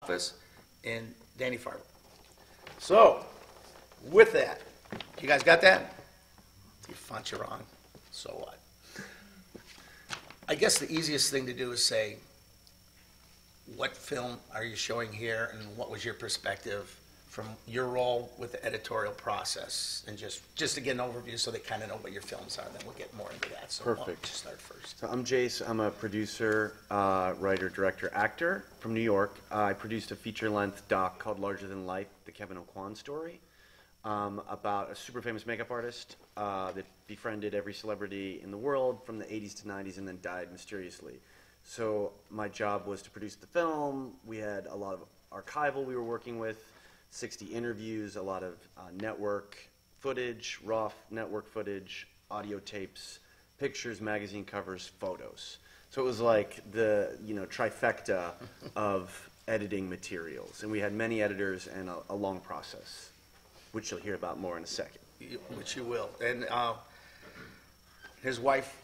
office, and Danny Farber. So, with that, you guys got that? If you font you wrong, so what? I guess the easiest thing to do is say, what film are you showing here, and what was your perspective from your role with the editorial process, and just to get an overview so they kind of know what your films are, then we'll get more into that. So Perfect. Why don't you start first? So I'm Jace. I'm a producer, writer, director, actor from New York. I produced a feature-length doc called Larger Than Life, the Kevin O'Quan story, about a super famous makeup artist that befriended every celebrity in the world from the 80s to 90s and then died mysteriously. So my job was to produce the film. We had a lot of archival we were working with, 60 interviews, a lot of network footage, raw network footage, audio tapes, pictures, magazine covers, photos. So it was like the trifecta of editing materials. And we had many editors and a long process, which you'll hear about more in a second. Which you will. And his wife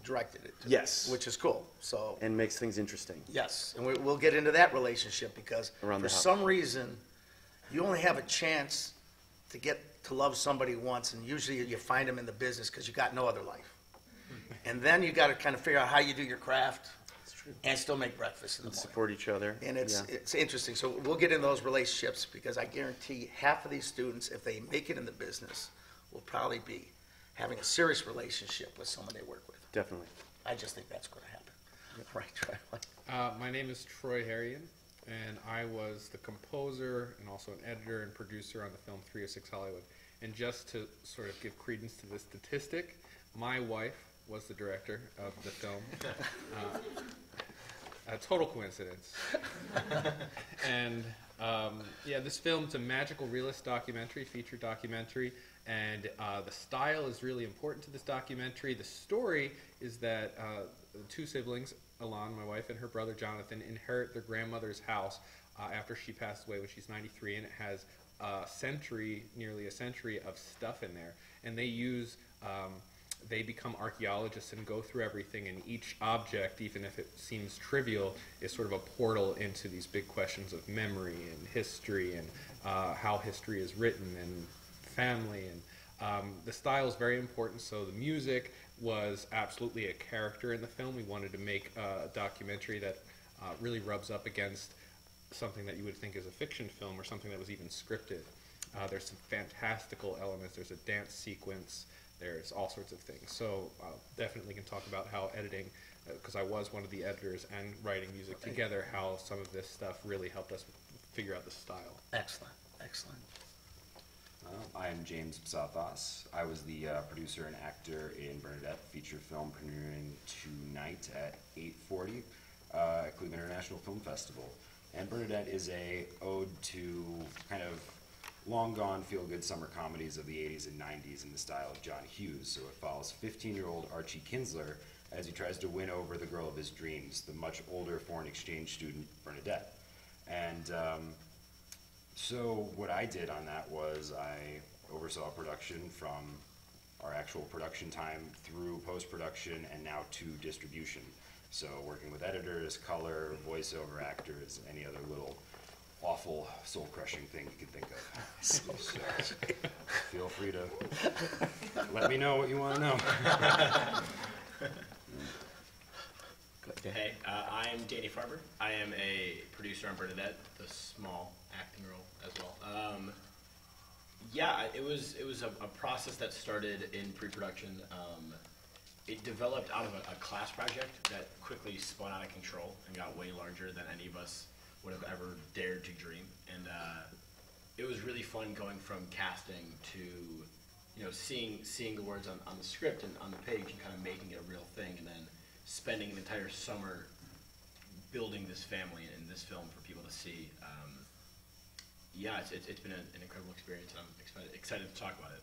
directed it. Yes. Which is cool. So. And makes things interesting. Yes. And we'll get into that relationship because for some reason, you only have a chance to get to love somebody once, and usually you find them in the business because you got no other life. And then you got to kind of figure out how you do your craft and still make breakfast in the morning. Support each other. And it's interesting. So we'll get into those relationships because I guarantee half of these students, if they make it in the business, will probably be having a serious relationship with someone they work with. Definitely. I just think that's going to happen. Yep. Right, my name is Troy Harrian, and I was the composer and also an editor and producer on the film 306 Hollywood. And just to sort of give credence to this statistic, my wife was the director of the film. A total coincidence. And this film's a magical realist documentary, feature documentary, and the style is really important to this documentary. The story is that the two siblings, Alon, my wife, and her brother Jonathan, inherit their grandmother's house after she passed away when she's 93, and it has nearly a century of stuff in there. And they become archaeologists and go through everything, and each object, even if it seems trivial, is sort of a portal into these big questions of memory and history and how history is written and family. And the style is very important, so the music was absolutely a character in the film. We wanted to make a documentary that really rubs up against something that you would think is a fiction film or something that was even scripted. There's some fantastical elements. There's a dance sequence. There's all sorts of things. So definitely can talk about how editing, because I was one of the editors and writing music together, how some of this stuff really helped us figure out the style. Excellent, excellent. I am James Psathas. I was the producer and actor in Bernadette, feature film premiering tonight at 8:40 at Cleveland International Film Festival. And Bernadette is a ode to kind of long-gone feel-good summer comedies of the 80s and 90s in the style of John Hughes. So it follows 15-year-old Archie Kinsler as he tries to win over the girl of his dreams, the much older foreign exchange student Bernadette. And so what I did on that was I oversaw production from our actual production time through post-production and now to distribution. So working with editors, color, voiceover actors, any other little awful soul-crushing thing you can think of. So feel free to let me know what you want to know. Hey, I'm Danny Farber. I am a producer on Bernadette, the small acting role as well. It was a process that started in pre-production. It developed out of a class project that quickly spun out of control and got way larger than any of us would have ever dared to dream. And it was really fun going from casting to seeing the words on the script and on the page and kind of making it a real thing, and then spending an entire summer building this family and this film for people to see. It's been an incredible experience, and I'm excited to talk about it.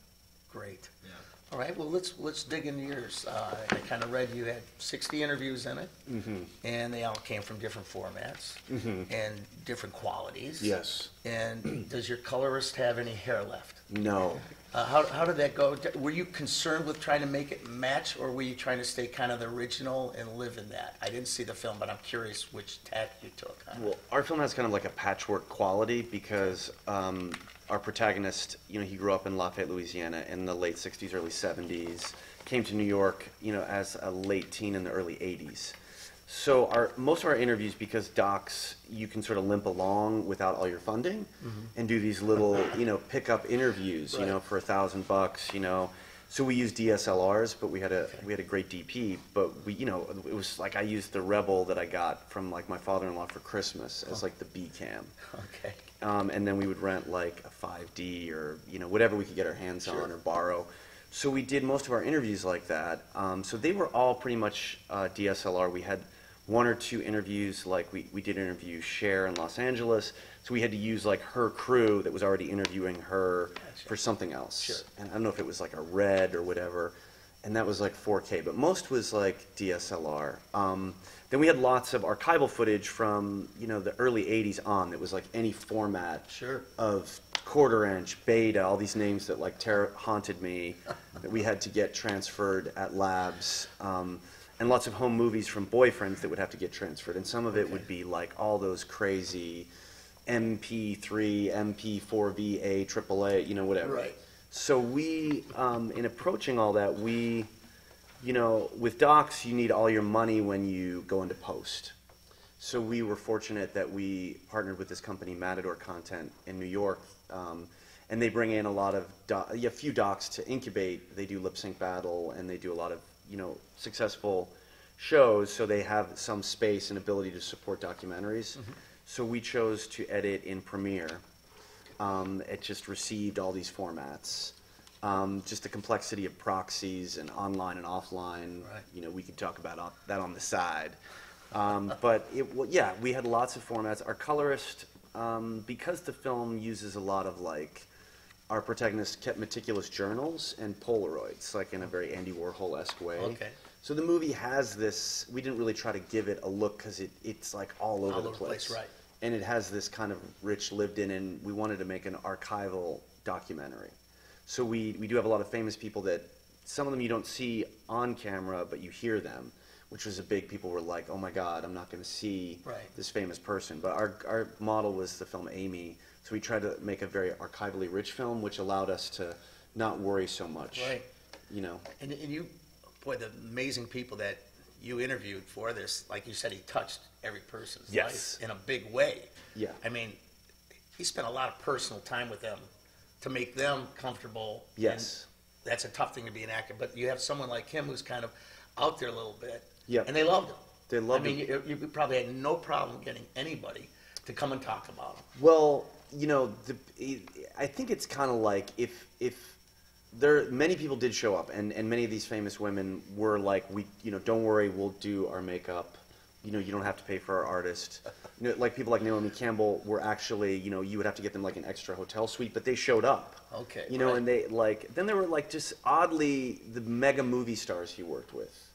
Great. Yeah. All right, well, let's dig into yours. I kind of read you had 60 interviews in it, and they all came from different formats and different qualities. Yes. And does your colorist have any hair left? No. How did that go? Were you concerned with trying to make it match, or were you trying to stay kind of the original and live in that? I didn't see the film, but I'm curious which tack you took on it. Well, our film has kind of like a patchwork quality because our protagonist, he grew up in Lafayette, Louisiana in the late 60s, early 70s, came to New York, as a late teen in the early 80s. So most of our interviews, because docs, you can sort of limp along without all your funding and do these little, pick-up interviews, Right. for $1,000, So we used DSLRs, but we had a great DP. But we, it was like I used the Rebel that I got from like my father-in-law for Christmas as like the B cam. Okay. And then we would rent like a 5D or whatever we could get our hands on or borrow. So we did most of our interviews like that. So they were all pretty much DSLR. We had one or two interviews, like we did interview Cher in Los Angeles, so we had to use like her crew that was already interviewing her for something else. Sure. And I don't know if it was like a Red or whatever, and that was like 4K, but most was like DSLR. Then we had lots of archival footage from the early 80s on that was like any format Sure. of quarter-inch, beta, all these names that like haunted me that we had to get transferred at labs. And lots of home movies from boyfriends that would have to get transferred. And some of it would be like all those crazy MP3, MP4VA, AAA, whatever. Right. So we, in approaching all that, we, with docs, you need all your money when you go into post. So we were fortunate that we partnered with this company, Matador Content, in New York. And they bring in a lot of, a few docs to incubate. They do Lip Sync Battle, and they do a lot of successful shows, so they have some space and ability to support documentaries. So we chose to edit in Premiere. It just received all these formats. Just the complexity of proxies and online and offline. Right. We could talk about that on the side. But we had lots of formats. Our colorist, because the film uses a lot of our protagonist kept meticulous journals and Polaroids, like in a very Andy Warhol-esque way. Okay. So the movie has this, we didn't really try to give it a look because it's like all over the place. Right. And it has this kind of rich lived in, and we wanted to make an archival documentary. So we do have a lot of famous people that, some of them you don't see on camera, but you hear them, which was people were like, oh my God, I'm not going to see this famous person. But our model was the film Amy. So we tried to make a very archivally rich film, which allowed us to not worry so much. Right. And you, boy, the amazing people that you interviewed for this, like you said, he touched every person's life in a big way. Yeah. I mean, he spent a lot of personal time with them to make them comfortable. Yes. And that's a tough thing to be an actor, but you have someone like him who's kind of out there a little bit. Yeah. And they loved him. They loved him. You probably had no problem getting anybody to come and talk about him. Well, I think it's kind of like if many people did show up, and many of these famous women were like, don't worry, we'll do our makeup. You don't have to pay for our artist. Like people like Naomi Campbell were actually, you would have to get them like an extra hotel suite, but they showed up. Okay. And they then there were just oddly the mega movie stars he worked with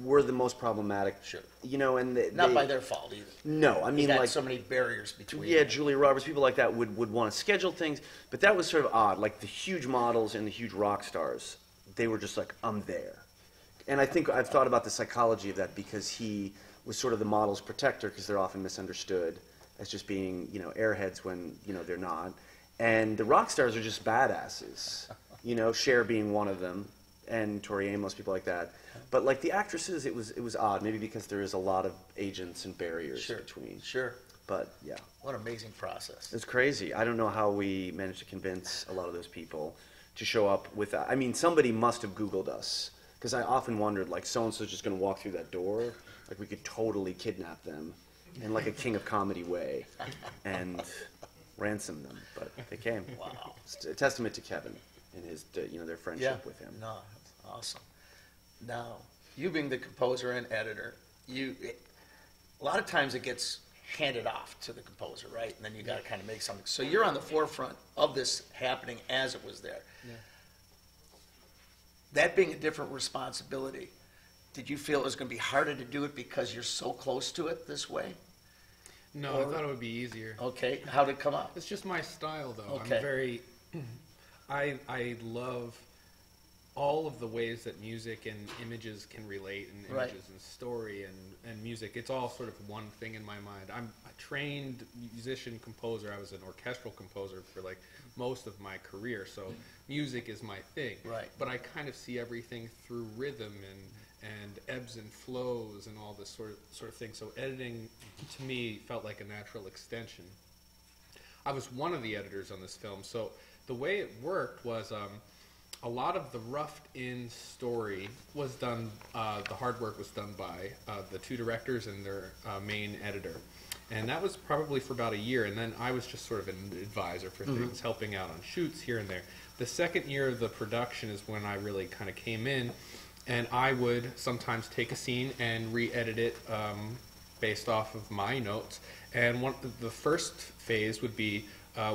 were the most problematic. Sure. And Not by their fault either. No, I mean, he had so many barriers between. Yeah, Julia Roberts, people like that would want to schedule things, but that was sort of odd. Like the huge models and the huge rock stars, they were just like, I'm there. And I think I've thought about the psychology of that because he was sort of the model's protector, because they're often misunderstood as just being, airheads when, they're not. And the rock stars are just badasses, Cher being one of them, and Tori Amos, people like that. But like the actresses, it was odd, maybe because there is a lot of agents and barriers between. Sure. But yeah. What an amazing process. It's crazy. I don't know how we managed to convince a lot of those people to show up with that. I mean, somebody must have Googled us, because I often wondered, like, so-and-so's just going to walk through that door. Like, we could totally kidnap them in like a King of Comedy way and ransom them. But they came. Wow. It's a testament to Kevin and his, their friendship with him. No, that's awesome. Now, you being the composer and editor, a lot of times it gets handed off to the composer, right? And then you got to kind of make something. So you're on the forefront of this happening as it was there. Yeah. That being a different responsibility, did you feel it was going to be harder to do it because you're so close to it this way? No, I thought it would be easier. Okay, how did it come up? It's just my style, though. Okay. I'm very, I love all of the ways that music and images can relate, and Right. images and story and music. It's all sort of one thing in my mind. I'm a trained musician, composer. I was an orchestral composer for like most of my career, so music is my thing. Right. But I kind of see everything through rhythm and ebbs and flows and all this sort of thing. So editing, to me, felt like a natural extension. I was one of the editors on this film, so the way it worked was a lot of the roughed-in story was done, the hard work was done by the two directors and their main editor. And that was probably for about a year, and then I was just sort of an advisor for things, helping out on shoots here and there. The second year of the production is when I really kind of came in, and I would sometimes take a scene and re-edit it based off of my notes. And the first phase would be,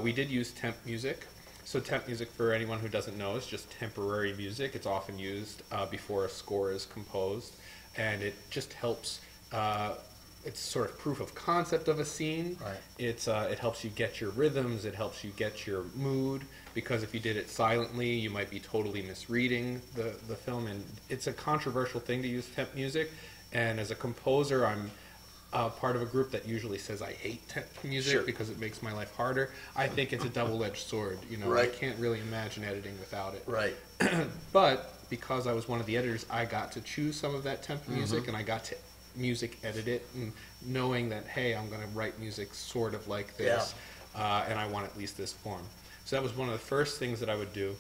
we did use temp music. So temp music, for anyone who doesn't know, is just temporary music. It's often used before a score is composed, and it just helps. It's sort of proof of concept of a scene. Right. It helps you get your rhythms. It helps you get your mood, because if you did it silently, you might be totally misreading the film. And it's a controversial thing to use temp music. And as a composer, I'm part of a group that usually says I hate temp music Sure. because it makes my life harder. I think it's a double-edged sword. You know, Right. I can't really imagine editing without it. Right. But because I was one of the editors, I got to choose some of that temp music, and I got to music edit it, and knowing that, hey, I'm going to write music sort of like this, and I want at least this form. So that was one of the first things that I would do.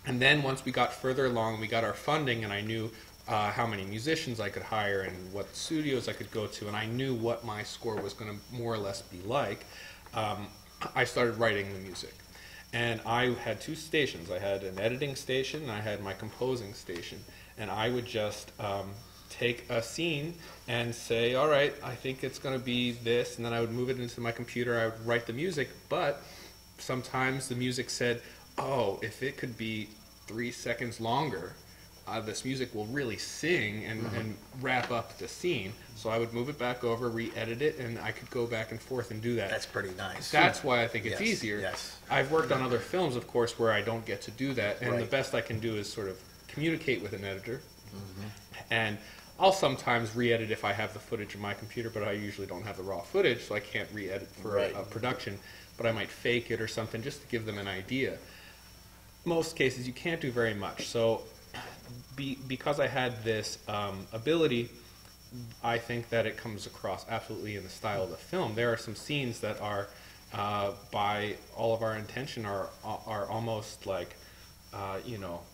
And then once we got further along, we got our funding, and I knew how many musicians I could hire and what studios I could go to, and I knew what my score was going to more or less be like. I started writing the music. And I had two stations. I had an editing station, and I had my composing station. And I would just take a scene and say, all right, I think it's going to be this, and then I would move it into my computer. I would write the music, but sometimes the music said, oh, if it could be 3 seconds longer, this music will really sing and wrap up the scene. So I would move it back over, re-edit it, and I could go back and forth and do that. That's pretty nice. That's why I think it's Yes, easier. yes. I've worked on other films, of course, where I don't get to do that, and the Right. best I can do is sort of communicate with an editor. And I'll sometimes re-edit if I have the footage in my computer, but I usually don't have the raw footage, so I can't re-edit for Right. a production. But I might fake it or something just to give them an idea. Most cases, you can't do very much. So because I had this ability, I think that it comes across absolutely in the style of the film. There are some scenes that are, by all of our intention, are almost like,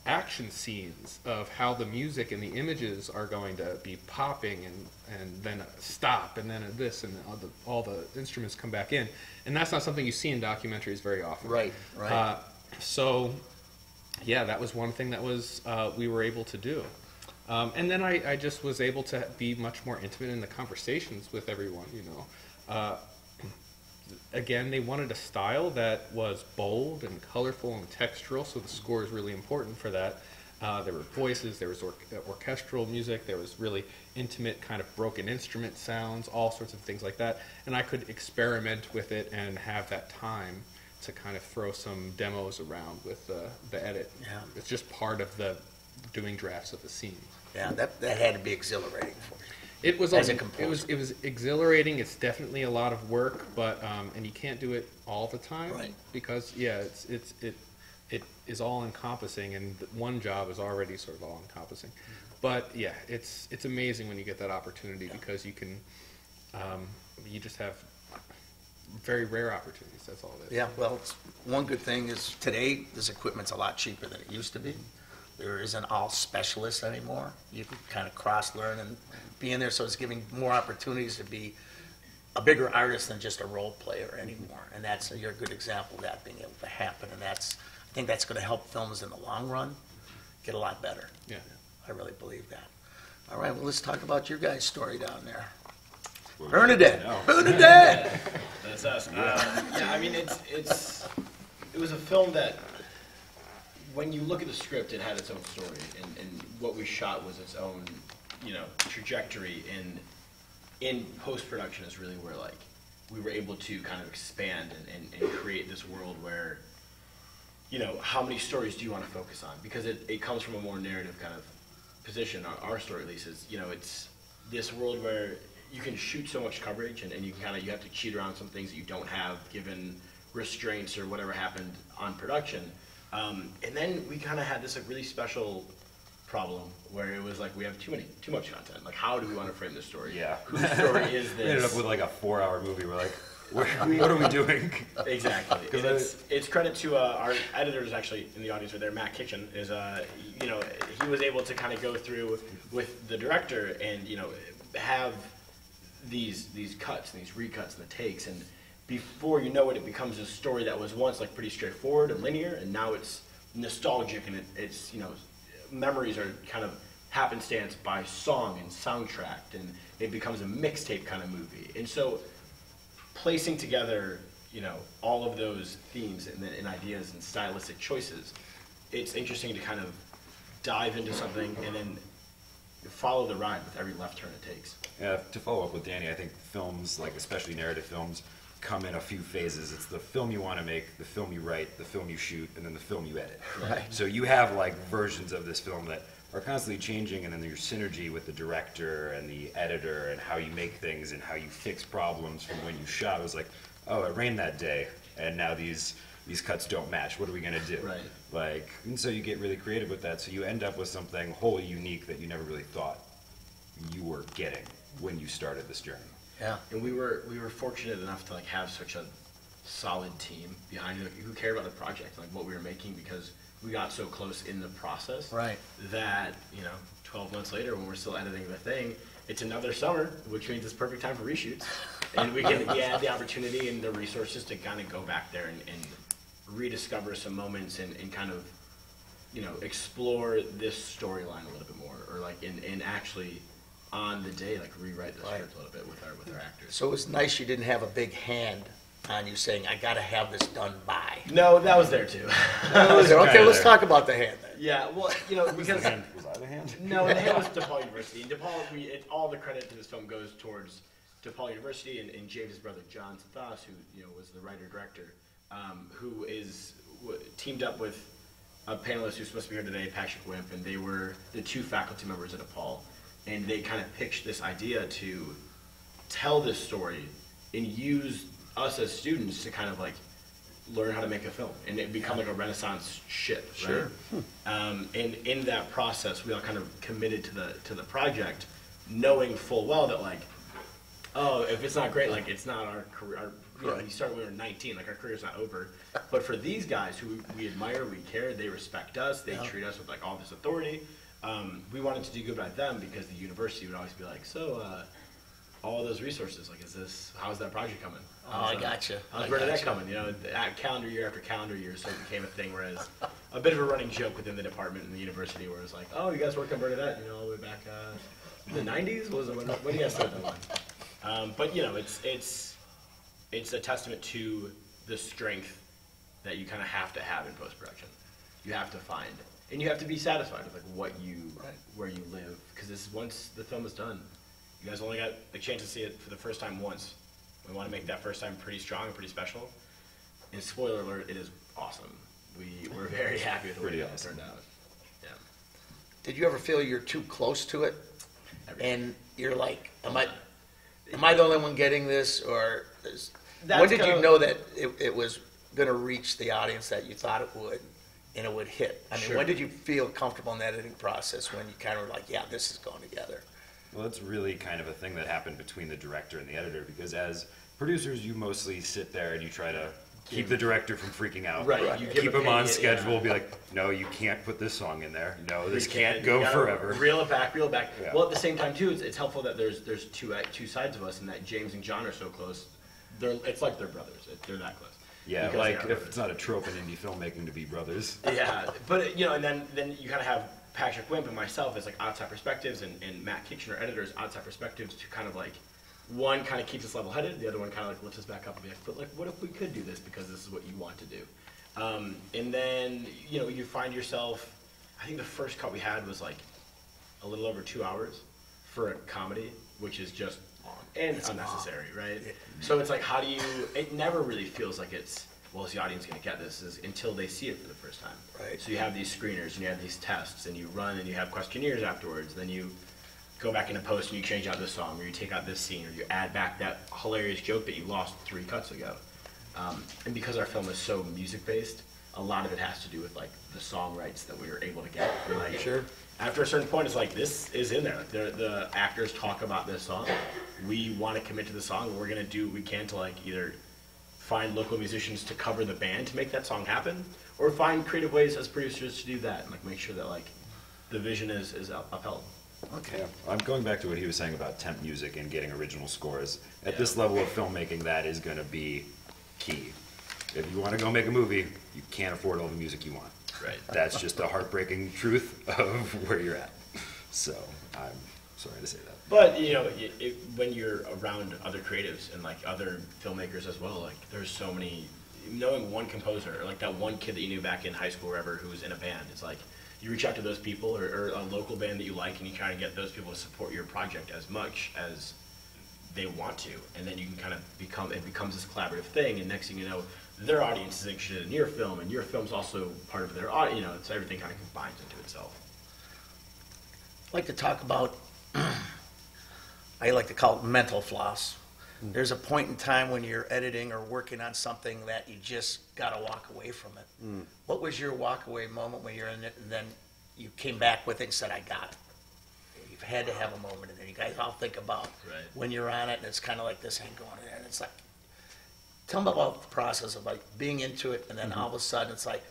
action scenes of how the music and the images are going to be popping and then a stop and then a this and all the instruments come back in. And that's not something you see in documentaries very often. Right, right. So, yeah, that was one thing that was we were able to do. And then I just was able to be much more intimate in the conversations with everyone, Again, they wanted a style that was bold and colorful and textural, so the score is really important for that. There were voices, there was orchestral music, there was really intimate kind of broken instrument sounds, all sorts of things like that. And I could experiment with it and have that time to kind of throw some demos around with the edit. Yeah. It's just part of the doing drafts of the scene. Yeah, that had to be exhilarating for you. It was As a it composer. was exhilarating. It's definitely a lot of work, but and you can't do it all the time, Right. because it is all encompassing, and one job is already sort of all encompassing. But yeah, it's amazing when you get that opportunity, because you can you just have very rare opportunities. That's all it is. Yeah, well, one good thing is today, this equipment's a lot cheaper than it used to be. There isn't all specialists anymore. You can kind of cross-learn and be in there, so it's giving more opportunities to be a bigger artist than just a role player anymore. And you're a good example of that being able to happen. And I think that's going to help films in the long run get a lot better. Yeah. I really believe that. All right, well, let's talk about your guys' story down there. Bernadette. Bernadette! That's us. I mean, it was a film that, when you look at the script, it had its own story, and what we shot was its own, trajectory. And in post-production is really where, like, we were able to kind of expand and create this world where you know, how many stories do you want to focus on? Because it comes from a more narrative kind of position. Our story, at least, is, you know, it's this world where you can shoot so much coverage, and you have to cheat around some things that you don't have given restraints or whatever happened on production. And then we kind of had this like really special problem where it was like we have too much content. Like, how do we want to frame this story? Yeah. Whose story is this? We ended up with like a 4-hour movie. We're like, what are we doing? Exactly. And it's credit to our editors actually in the audience right there. Matt Kitchen is, you know, he was able to kind of go through with the director and, you know, have these cuts and these recuts and the takes, and before you know it, it becomes a story that was once like pretty straightforward and linear, and now it's nostalgic, and it's, you know, memories are kind of happenstance by song and soundtrack, and it becomes a mixtape kind of movie. And so placing together, you know, all of those themes and ideas and stylistic choices, it's interesting to kind of dive into something and then follow the ride with every left turn it takes. Yeah, to follow up with Danny, I think films, like especially narrative films, come in a few phases. It's the film you want to make, the film you write, the film you shoot, and then the film you edit. Right. So you have like versions of this film that are constantly changing, and then your synergy with the director and the editor and how you make things and how you fix problems from when you shot. It was like, oh, it rained that day, and now these cuts don't match. What are we gonna do? Right. Like, and so you get really creative with that. So you end up with something wholly unique that you never really thought you were getting when you started this journey. Yeah. And we were fortunate enough to like have such a solid team behind it, who cared about the project, like what we were making, because we got so close in the process. Right. That, you know, 12 months later, when we're still editing the thing, it's another summer, which means it's perfect time for reshoots, and we had the opportunity and the resources to kind of go back there and rediscover some moments and kind of, you know, explore this storyline a little bit more, or like and actually on the day like rewrite the script a little bit with our actors. So it was nice you didn't have a big hand on you saying, I gotta have this done by. No, that was there too. Okay, let's talk about the hand then. Yeah, well, you know, because Was I the hand? no, the hand was DePaul University. And DePaul, all the credit to this film goes towards DePaul University and James's brother John Foss, who, you know, was the writer director, who is teamed up with a panelist who's supposed to be here today, Patrick Wimp, and they were the two faculty members at DePaul, and they kind of pitched this idea to tell this story and use us as students to kind of like learn how to make a film, and it become like a Renaissance ship, right? Sure. And in that process, we all kind of committed to the project, knowing full well that like, oh, if it's not great, like it's not our career. You know, we started when we were 19, like our career's not over. But for these guys who we admire, we care, they respect us, they treat us with like all this authority. We wanted to do good by them because the university would always be like, so all those resources, like, how's that project coming? Oh, I gotcha. How's Bernadette coming? You know, calendar year after calendar year, so it became a thing. Whereas a bit of a running joke within the department and the university, where it's like, oh, you guys worked on Bernadette, you know, all the way back in the '90s. Was it when do you guys start that one? But you know, it's a testament to the strength that you kind of have to have in post-production. You have to find, and you have to be satisfied with like where you live, because this once the film is done, you guys only got the chance to see it for the first time once. We want to make that first time pretty strong and pretty special. And spoiler alert, it is awesome. We're very happy with the way it turned out. Yeah. Did you ever feel you're too close to it? Every- And you're like, am I the only one getting this? Or That's when did you kinda- know that it was going to reach the audience that you thought it would, and it would hit? I mean, Sure. when did you feel comfortable in the editing process when you kind of were like, yeah, this is going together? Well, it's really kind of a thing that happened between the director and the editor, because as producers, you mostly sit there and you try to keep the director from freaking out. Right, you give Keep him on opinion, schedule, yeah. be like, no, you can't put this song in there. No, this You can't go you gotta forever. Reel it back. Yeah. Well, at the same time too, it's helpful that there's two sides of us, and that James and John are so close. It's like they're brothers. They're that close. Yeah, Because like they are if it's not a trope in indie filmmaking to be brothers. Yeah, but you know, and then you kind of have Patrick Wimp and myself as like outside perspectives, and Matt Kitchen, our editors, outside perspectives to kind of like, one kind of keeps us level-headed, the other one kind of like lifts us back up and be like, but like, what if we could do this because this is what you want to do? And then, you know, you find yourself, I think the first cut we had was like a little over 2 hours for a comedy, which is just long and unnecessary, right? So it's like, how do you, it never really feels like it's well, is the audience going to get this, is until they see it for the first time. Right. So you have these screeners, and you have these tests, and you run, and you have questionnaires afterwards. Then you go back into post, and you change out this song, or you take out this scene, or you add back that hilarious joke that you lost 3 cuts ago. And because our film is so music-based, a lot of it has to do with, like, the song rights that we were able to get. Like, Sure. After a certain point, it's like, this is in there. The actors talk about this song. We want to commit to the song, and we're going to do what we can to, like, either find local musicians to cover the band to make that song happen, or find creative ways as producers to do that, and, like, make sure that, like, the vision is upheld. Okay. Yeah, I'm going back to what he was saying about temp music and getting original scores. At this level of filmmaking, that is going to be key. If you want to go make a movie, you can't afford all the music you want. Right. That's just the heartbreaking truth of where you're at. So I'm sorry to say that. But, you know, when you're around other creatives and, like, other filmmakers as well, like, there's so many, knowing one composer, or, like, that one kid that you knew back in high school or wherever who was in a band, it's like, you reach out to those people, or a local band that you like, and you try to get those people to support your project as much as they want to, and then you can kind of it becomes this collaborative thing, and next thing you know, their audience is interested in your film, and your film's also part of their audience, you know, so everything kind of combines into itself. I'd like to talk about, I like to call it mental floss. There's a point in time when you're editing or working on something that you just got to walk away from it. What was your walk away moment when you're in it and then you came back with it and said, I got it? You've had to have a moment in there. You guys all think about when you're on it and it's kind of like this ain't going in there. And it's like, tell them about the process of, like, being into it and then all of a sudden it's like,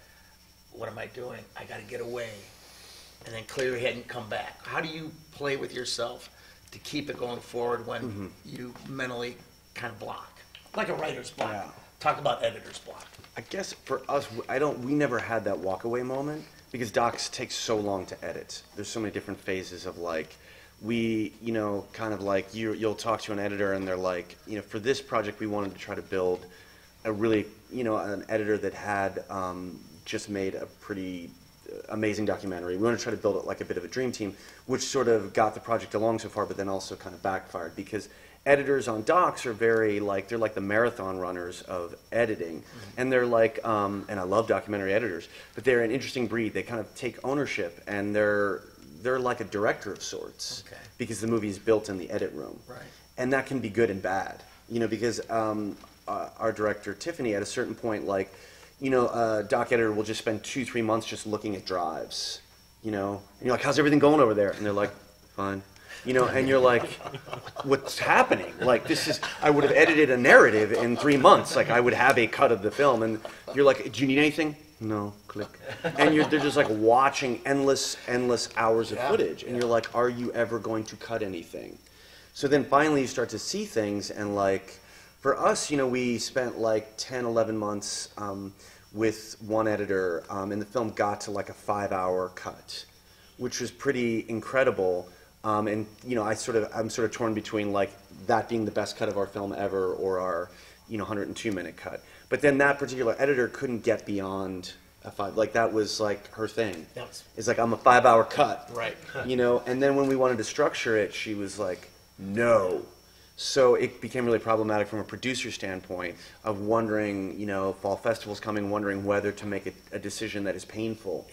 what am I doing? I got to get away. And then clear your head and come back. How do you play with yourself to keep it going forward when you mentally kind of block? Like a writer's block. Yeah. Talk about editor's block. I guess for us, we never had that walkaway moment because docs take so long to edit. There's so many different phases of, like, kind of like you'll talk to an editor and they're like, for this project we wanted to try to build a really, an editor that had just made a pretty amazing documentary. We wanted to try to build it like a bit of a dream team, which sort of got the project along so far, but then also kind of backfired because editors on docs are very they're like the marathon runners of editing, and they're like, and I love documentary editors, but they're an interesting breed. They kind of take ownership, and they're like a director of sorts, because the movie is built in the edit room, and that can be good and bad, because our director Tiffany at a certain point, a doc editor will just spend 2-3 months just looking at drives, and you're like, how's everything going over there? And they're like, fine. And you're like, what's happening? Like, I would have edited a narrative in 3 months. Like, I would have a cut of the film. And you're like, do you need anything? No, click. And they're just like watching endless hours of footage. And you're like, are you ever going to cut anything? So then finally you start to see things. And like, for us, we spent like 10, 11 months with one editor. And the film got to like a 5-hour cut, which was pretty incredible. And I'm sort of torn between like that being the best cut of our film ever or our 102-minute cut. But then that particular editor couldn't get beyond a 5. Like that was like her thing. It's like, I'm a 5-hour cut. Right. And then when we wanted to structure it, she was like, no. So it became really problematic from a producer standpoint of wondering, fall festival's coming, wondering whether to make a decision that is painful.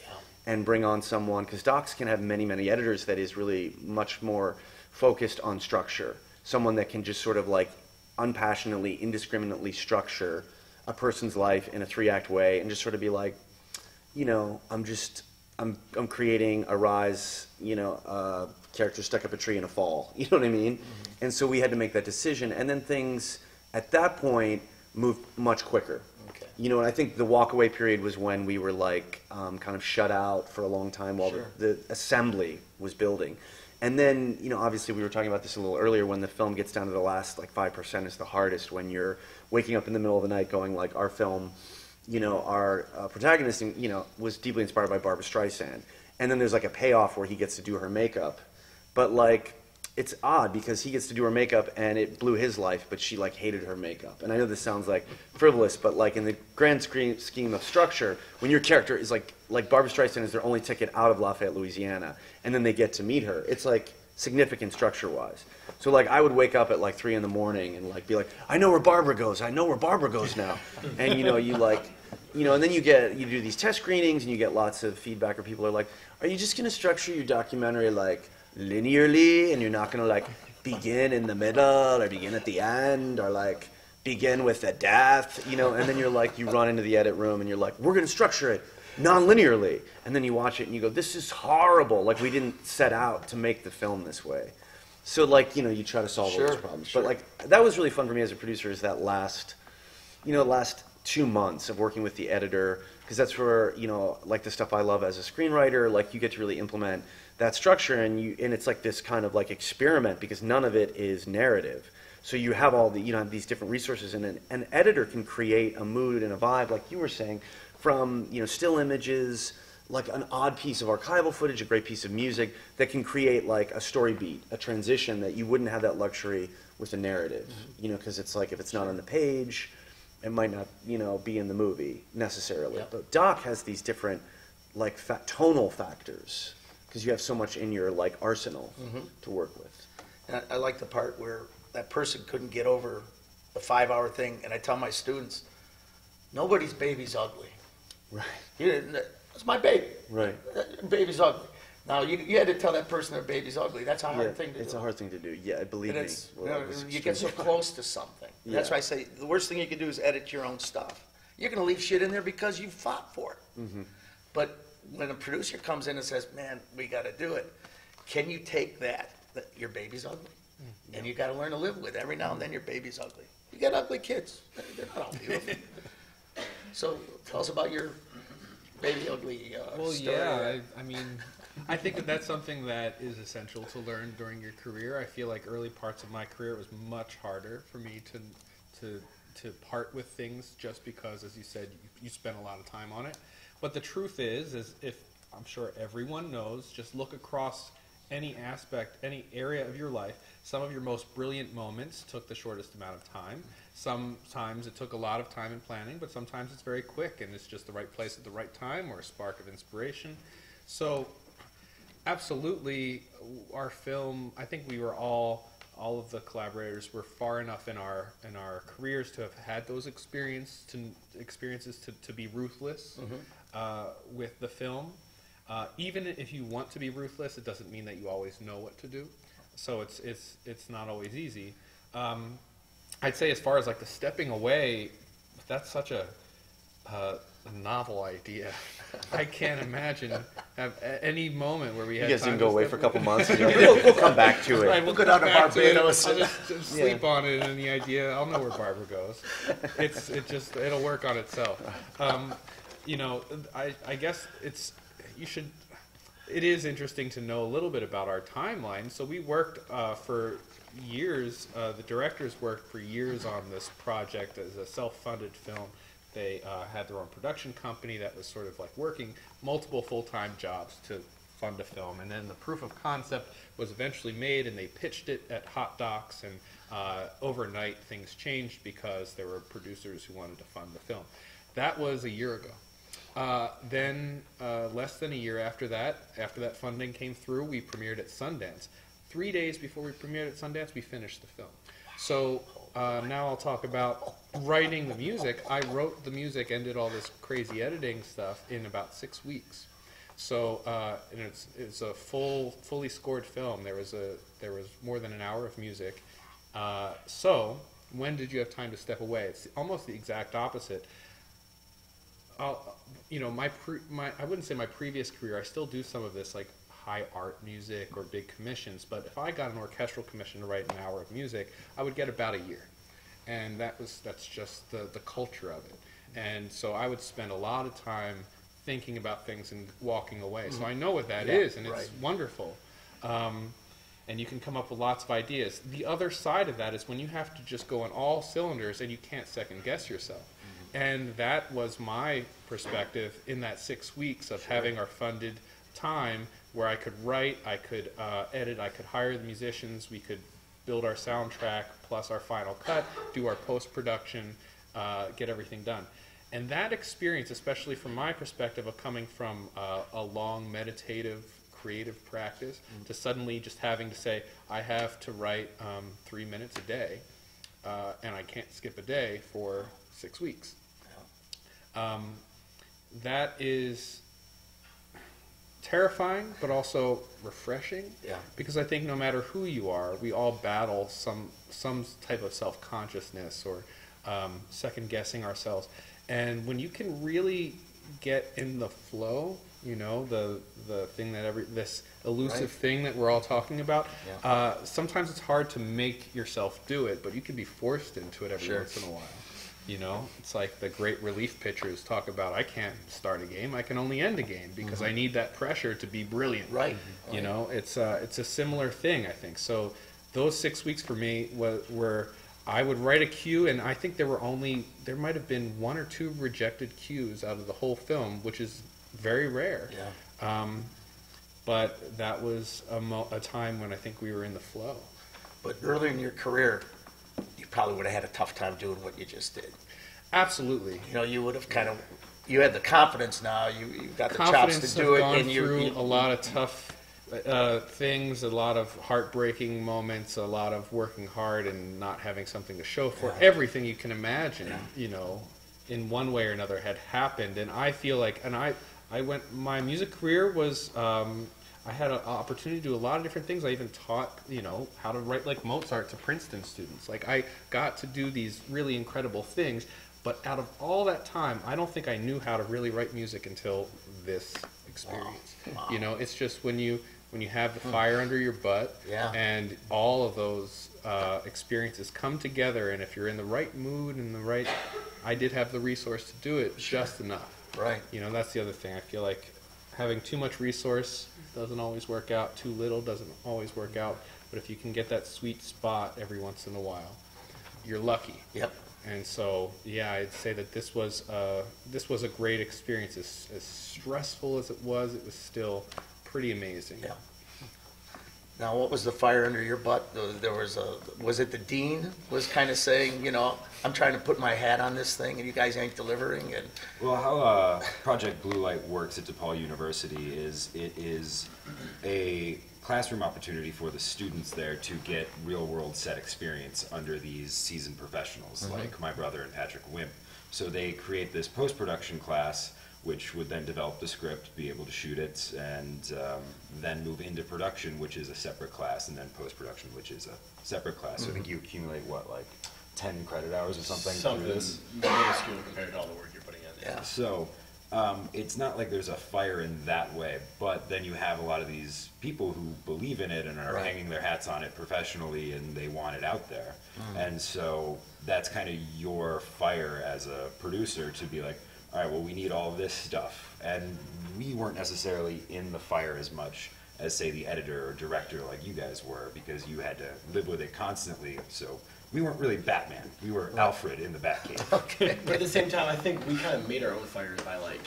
And bring on someone, because docs can have many, many editors that is really much more focused on structure. Someone that can just sort of like unpassionately, indiscriminately structure a person's life in a 3-act way and just sort of be like, I'm creating a rise, character stuck up a tree in a fall. You know what I mean? And so we had to make that decision. And then things at that point moved much quicker. And I think the walkaway period was when we were like kind of shut out for a long time while the assembly was building. And then, obviously we were talking about this a little earlier, when the film gets down to the last like 5% is the hardest, when you're waking up in the middle of the night going like, our film, our protagonist, was deeply inspired by Barbra Streisand. And then there's like a payoff where he gets to do her makeup. But like, it's odd because he gets to do her makeup and it blew his life, but she like hated her makeup. And I know this sounds like frivolous, but like in the grand scheme of structure, when your character is like Barbra Streisand is their only ticket out of Lafayette, Louisiana, and then they get to meet her, it's like significant structure-wise. So like I would wake up at like 3 in the morning and like be like, I know where Barbara goes. I know where Barbara goes now. And you know, and then you do these test screenings and you get lots of feedback where people are like, are you just gonna structure your documentary like linearly and you're not gonna like begin in the middle or begin at the end or like begin with a death, you know? And then you're like, you run into the edit room and you're like, we're gonna structure it non-linearly. And then you watch it and you go, this is horrible. Like we didn't set out to make the film this way. So like, you know, you try to solve all those problems. But like, that was really fun for me as a producer is that last 2 months of working with the editor, because that's where, you know, like the stuff I love as a screenwriter, like you get to really implement that structure and it's like this kind of like experiment because none of it is narrative. So you have all the, you know, these different resources and an editor can create a mood and a vibe, like you were saying, from, you know, still images, like an odd piece of archival footage, a great piece of music that can create like a story beat, a transition that you wouldn't have that luxury with a narrative, you know, because it's like if it's not on the page, it might not, you know, be in the movie necessarily. Yep. But doc has these different like tonal factors because you have so much in your like arsenal to work with. And I like the part where that person couldn't get over the 5-hour thing, and I tell my students, nobody's baby's ugly. Right. It's my baby. Right. Baby's ugly. Now, you had to tell that person their baby's ugly. That's a hard thing to do. It's a hard thing to do. Yeah, believe And me. it's, Well, it was you get so extremely close to something. That's Yeah. why I say the worst thing you can do is edit your own stuff. You're going to leave shit in there because you fought for it. But when a producer comes in and says, man, we got to do it, can you take that your baby's ugly? And you got to learn to live with it. Every now and then your baby's ugly. You got ugly kids. They're not all beautiful. So tell us about your baby ugly Well, story. yeah, I mean, I think that that's something that is essential to learn during your career. I feel like early parts of my career it was much harder for me to part with things just because, as you said, you spent a lot of time on it. But the truth is if I'm sure everyone knows, just look across any aspect, any area of your life. Some of your most brilliant moments took the shortest amount of time. Sometimes it took a lot of time and planning, but sometimes it's very quick and it's just the right place at the right time or a spark of inspiration. So absolutely, our film, I think we were all of the collaborators were far enough in our careers to have had those experiences to be ruthless with the film. Even if you want to be ruthless, it doesn't mean that you always know what to do. So it's not always easy. I'd say as far as like the stepping away, that's such a novel idea. I can't imagine any moment where we had You guys time didn't go to away step for a couple months. And we'll come back to it. Right, we'll go come down to back it. Barbados I'll and- just sleep on it and the idea. I'll know where Barbara goes. It'll work on itself. You know, I guess it is interesting to know a little bit about our timeline. So we worked for years, the directors worked for years on this project as a self-funded film. They had their own production company that was sort of like working multiple full-time jobs to fund a film. And then the proof of concept was eventually made and they pitched it at Hot Docs, and overnight things changed because there were producers who wanted to fund the film. That was a year ago. Then less than a year after that funding came through, we premiered at Sundance. 3 days before we premiered at Sundance, we finished the film. So now I'll talk about writing the music. I wrote the music and did all this crazy editing stuff in about 6 weeks. So and it's a fully scored film. There was more than an hour of music. So when did you have time to step away? It's almost the exact opposite. You know, I wouldn't say my previous career. I still do some of this like high art music or big commissions. But if I got an orchestral commission to write an hour of music, I would get about a year, and that's just the culture of it. And so I would spend a lot of time thinking about things and walking away. So I know what that is, and it's wonderful. And you can come up with lots of ideas. The other side of that is when you have to just go on all cylinders and you can't second guess yourself. And that was my perspective in that 6 weeks of having our funded time where I could write, I could edit, I could hire the musicians, we could build our soundtrack plus our final cut, do our post-production, get everything done. And that experience, especially from my perspective of coming from a long meditative creative practice to suddenly just having to say, I have to write 3 minutes a day, and I can't skip a day for 6 weeks. That is terrifying, but also refreshing. Yeah. Because I think no matter who you are, we all battle some type of self-consciousness or second guessing ourselves. And when you can really get in the flow, you know, the thing that this elusive Right. thing that we're all talking about, Yeah. sometimes it's hard to make yourself do it, but you can be forced into it every Sure. once in a while. You know, it's like the great relief pitchers talk about, I can't start a game, I can only end a game because I need that pressure to be brilliant. Right. You know, it's a similar thing, I think. So those 6 weeks for me were I would write a cue, and I think there might have been 1 or 2 rejected cues out of the whole film, which is very rare. Yeah. But that was a time when I think we were in the flow. But earlier in your career, you probably would have had a tough time doing what you just did. Absolutely. You know, you would have you had the confidence now, you got the Confidence chops to do of it, gone and through you a lot of tough things, a lot of heartbreaking moments, a lot of working hard and not having something to show for. Yeah. Everything you can imagine, you know, in one way or another had happened. And I feel like, my music career was, I had an opportunity to do a lot of different things. I even taught, you know, how to write like Mozart to Princeton students. Like I got to do these really incredible things. But out of all that time, I don't think I knew how to really write music until this experience. Wow. You know, it's just when you have the fire under your butt, Yeah. and all of those experiences come together, and if you're in the right mood and I did have the resource to do it just enough. right. You know, that's the other thing. I feel like having too much resource doesn't always work out. Too little doesn't always work out. But if you can get that sweet spot every once in a while, you're lucky. Yep. And so, yeah, I'd say that this was a great experience. As stressful as it was still pretty amazing. Yeah. Now, what was the fire under your butt? There was it the dean was kind of saying, you know, I'm trying to put my hat on this thing and you guys ain't delivering? And Well, how Project Blue Light works at DePaul University is it is a classroom opportunity for the students there to get real-world set experience under these seasoned professionals like my brother and Patrick Wimp. So they create this post-production class which would then develop the script, be able to shoot it, and then move into production, which is a separate class, and then post-production, which is a separate class. So I think you accumulate, what, like 10 credit hours or something through this? minuscule compared to all the work you're putting in. yeah. So it's not like there's a fire in that way, but then you have a lot of these people who believe in it and are Right. hanging their hats on it professionally, and they want it out there. And so that's kind of your fire as a producer to be like, all right, well, we need all this stuff. And we weren't necessarily in the fire as much as, say, the editor or director like you guys were, because you had to live with it constantly. So we weren't really Batman. We were Alfred in the Batcave. Okay. But at the same time, I think we kind of made our own fires by like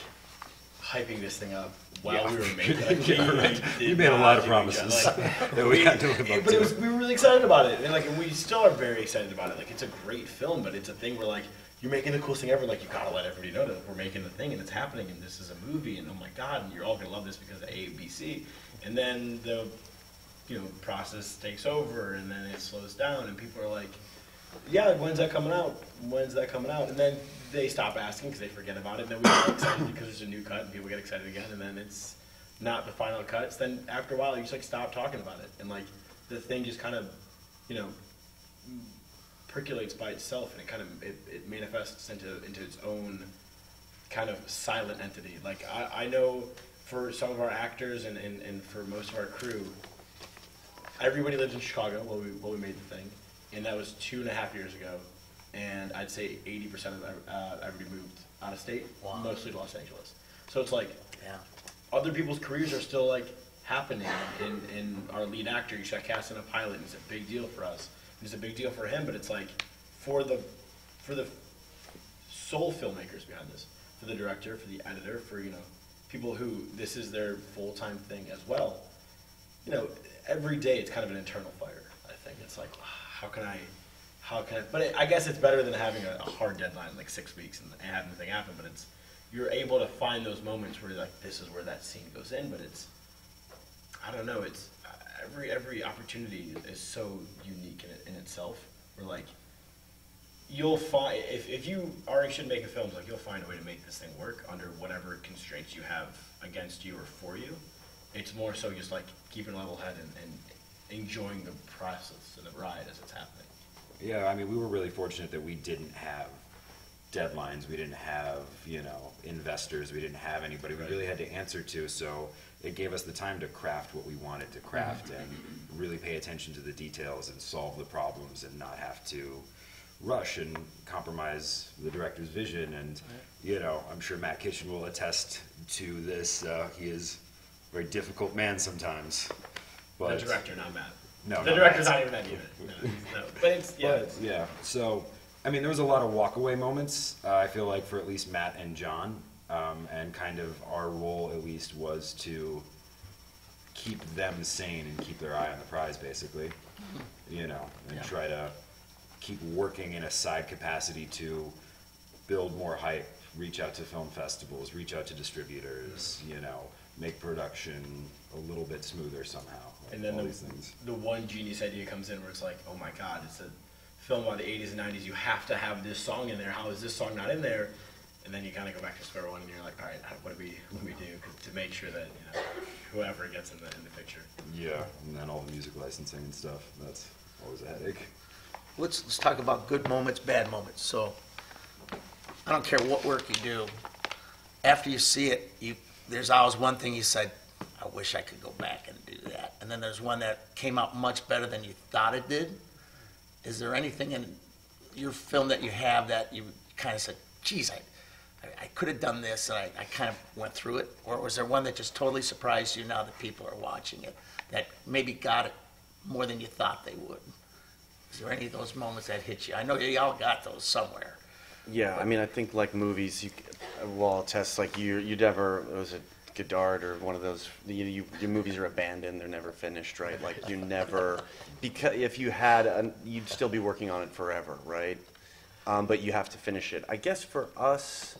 hyping this thing up while we were making it. Like, We made a lot of promises that we had to live up But to. we were really excited about it, and we still are very excited about it. Like, it's a great film, but it's a thing where like you're making the coolest thing ever. Like, you gotta let everybody know that we're making the thing and it's happening, and this is a movie, and oh my god, and you're all gonna love this because of A, B, C, and then the process takes over, and then it slows down, and people are like, yeah, like, when's that coming out? When's that coming out? And then they stop asking because they forget about it, and then we get excited because there's a new cut, and people get excited again, and then it's not the final cuts. Then after a while, you just like stop talking about it, and like the thing just kind of, percolates by itself, and it kind of it manifests into its own kind of silent entity. Like I know for some of our actors and for most of our crew, everybody lives in Chicago while we made the thing, and that was 2.5 years ago. And I'd say 80% of everybody moved out of state, Wow. mostly Los Angeles. So it's like Yeah. other people's careers are still like happening. And our lead actor, you got cast in a pilot, and it's a big deal for us. And it's a big deal for him, but it's like for the sole filmmakers behind this, for the director, for the editor, for people who this is their full-time thing as well. Every day it's kind of an internal fire. I think it's like, how can I? But I guess it's better than having a hard deadline, like 6 weeks, and having the thing happen. But you're able to find those moments where you're like, this is where that scene goes in. But I don't know. It's every opportunity is so unique in itself. We're like, you'll find if you are interested in making films, like you'll find a way to make this thing work under whatever constraints you have against you or for you. It's more so just like keeping a level head and enjoying the process and the ride as it's happening. Yeah, I mean, we were really fortunate that we didn't have deadlines. We didn't have, investors. We didn't have anybody we really had to answer to. So it gave us the time to craft what we wanted to craft and really pay attention to the details and solve the problems and not have to rush and compromise the director's vision. And, I'm sure Matt Kitchen will attest to this. He is a very difficult man sometimes. But The director, not Matt. No, the not director's Matt. not even that unit. No. But it's, yeah. But, yeah, so, I mean, there was a lot of walkaway moments, I feel like, for at least Matt and John, and kind of our role, at least, was to keep them sane and keep their eye on the prize, basically, and try to keep working in a side capacity to build more hype, reach out to film festivals, reach out to distributors, make production a little bit smoother somehow. And then all these things. the one genius idea comes in where it's like, oh my God, it's a film about the 80s and 90s. You have to have this song in there. How is this song not in there? And then you kind of go back to square one and you're like, all right, what do we do to make sure that whoever gets in the picture. Yeah, and then all the music licensing and stuff. That's always a headache. Let's talk about good moments, bad moments. So I don't care what work you do. After you see it, there's always one thing you said, I wish I could go back and do that. And then there's one that came out much better than you thought it did. Is there anything in your film that you have that you kind of said, geez, I could have done this, and I kind of went through it? Or was there one that just totally surprised you now that people are watching it, that maybe got it more than you thought they would? Is there any of those moments that hit you? I know you all got those somewhere. Yeah, I mean, I think like movies, I'll test like you never, it was a Godard or one of those, your movies are abandoned, they're never finished, right? Like you never, because if you had, you'd still be working on it forever, right? But you have to finish it. I guess for us,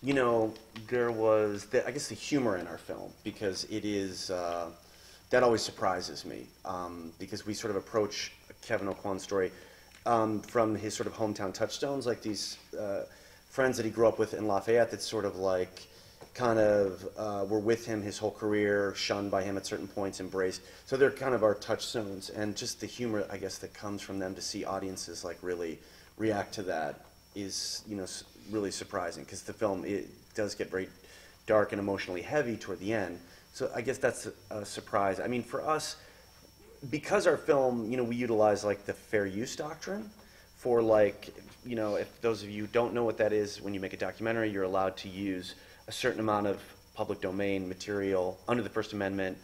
there was, I guess the humor in our film, because it is, that always surprises me, because we sort of approach Kevin O'Quan's story from his sort of hometown touchstones, like these friends that he grew up with in Lafayette that sort of like kind of were with him his whole career, shunned by him at certain points, embraced. So they're kind of our touchstones, and just the humor, I guess, that comes from them to see audiences like really react to that is, really surprising, because the film, it does get very dark and emotionally heavy toward the end. So I guess that's a surprise. I mean, for us, because our film, we utilize like the fair use doctrine for like, if those of you don't know what that is, when you make a documentary, you're allowed to use a certain amount of public domain material under the First Amendment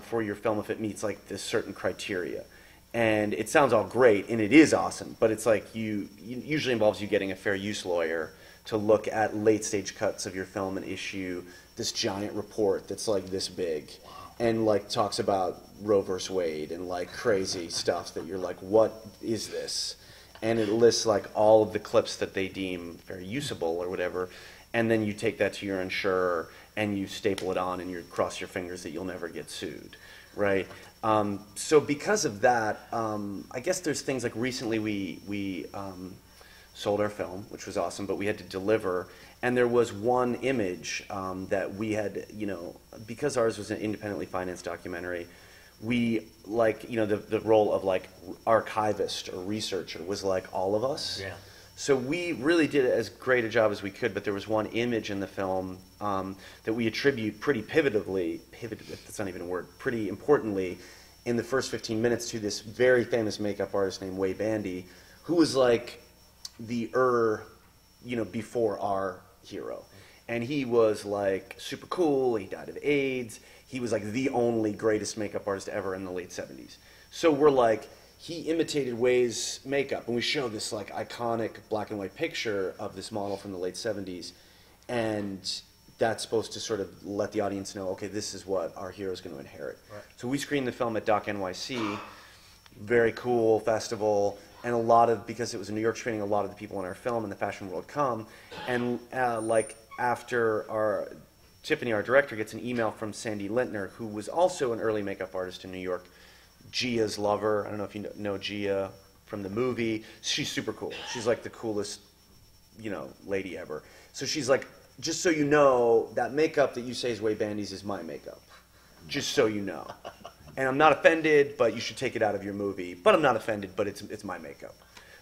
for your film if it meets like this certain criteria. And it sounds all great, and it is awesome, but it's like it usually involves you getting a fair use lawyer to look at late stage cuts of your film and issue this giant report that's like this big. And like talks about Roe versus Wade and like crazy stuff that you're like, what is this? And it lists like all of the clips that they deem very usable or whatever. And then you take that to your insurer and you staple it on and you cross your fingers that you'll never get sued, right? So because of that, I guess there's things like recently we sold our film, which was awesome, but we had to deliver. And there was one image that we had, because ours was an independently financed documentary, we like, the role of like archivist or researcher was like all of us. Yeah. So we really did as great a job as we could, but there was one image in the film that we attribute pretty that's not even a word, pretty importantly, in the first 15 minutes to this very famous makeup artist named Way Bandy, who was like before our hero. And he was like super cool, he died of AIDS, he was like the only greatest makeup artist ever in the late 70s. So we're like, he imitated Way's makeup, and we show this like iconic black and white picture of this model from the late 70s, and that's supposed to sort of let the audience know, okay, this is what our hero is going to inherit. Right. So we screened the film at Doc NYC, very cool festival, and because it was a New York screening, a lot of the people in our film in the fashion world come, and like after Tiffany, our director, gets an email from Sandy Lintner, who was also an early makeup artist in New York, Gia's lover. I don't know if you know Gia from the movie. She's super cool. She's like the coolest, lady ever. So she's like, just so you know, that makeup that you say is Way Bandy's is my makeup. Just so you know. And I'm not offended, but you should take it out of your movie. But I'm not offended, but it's my makeup.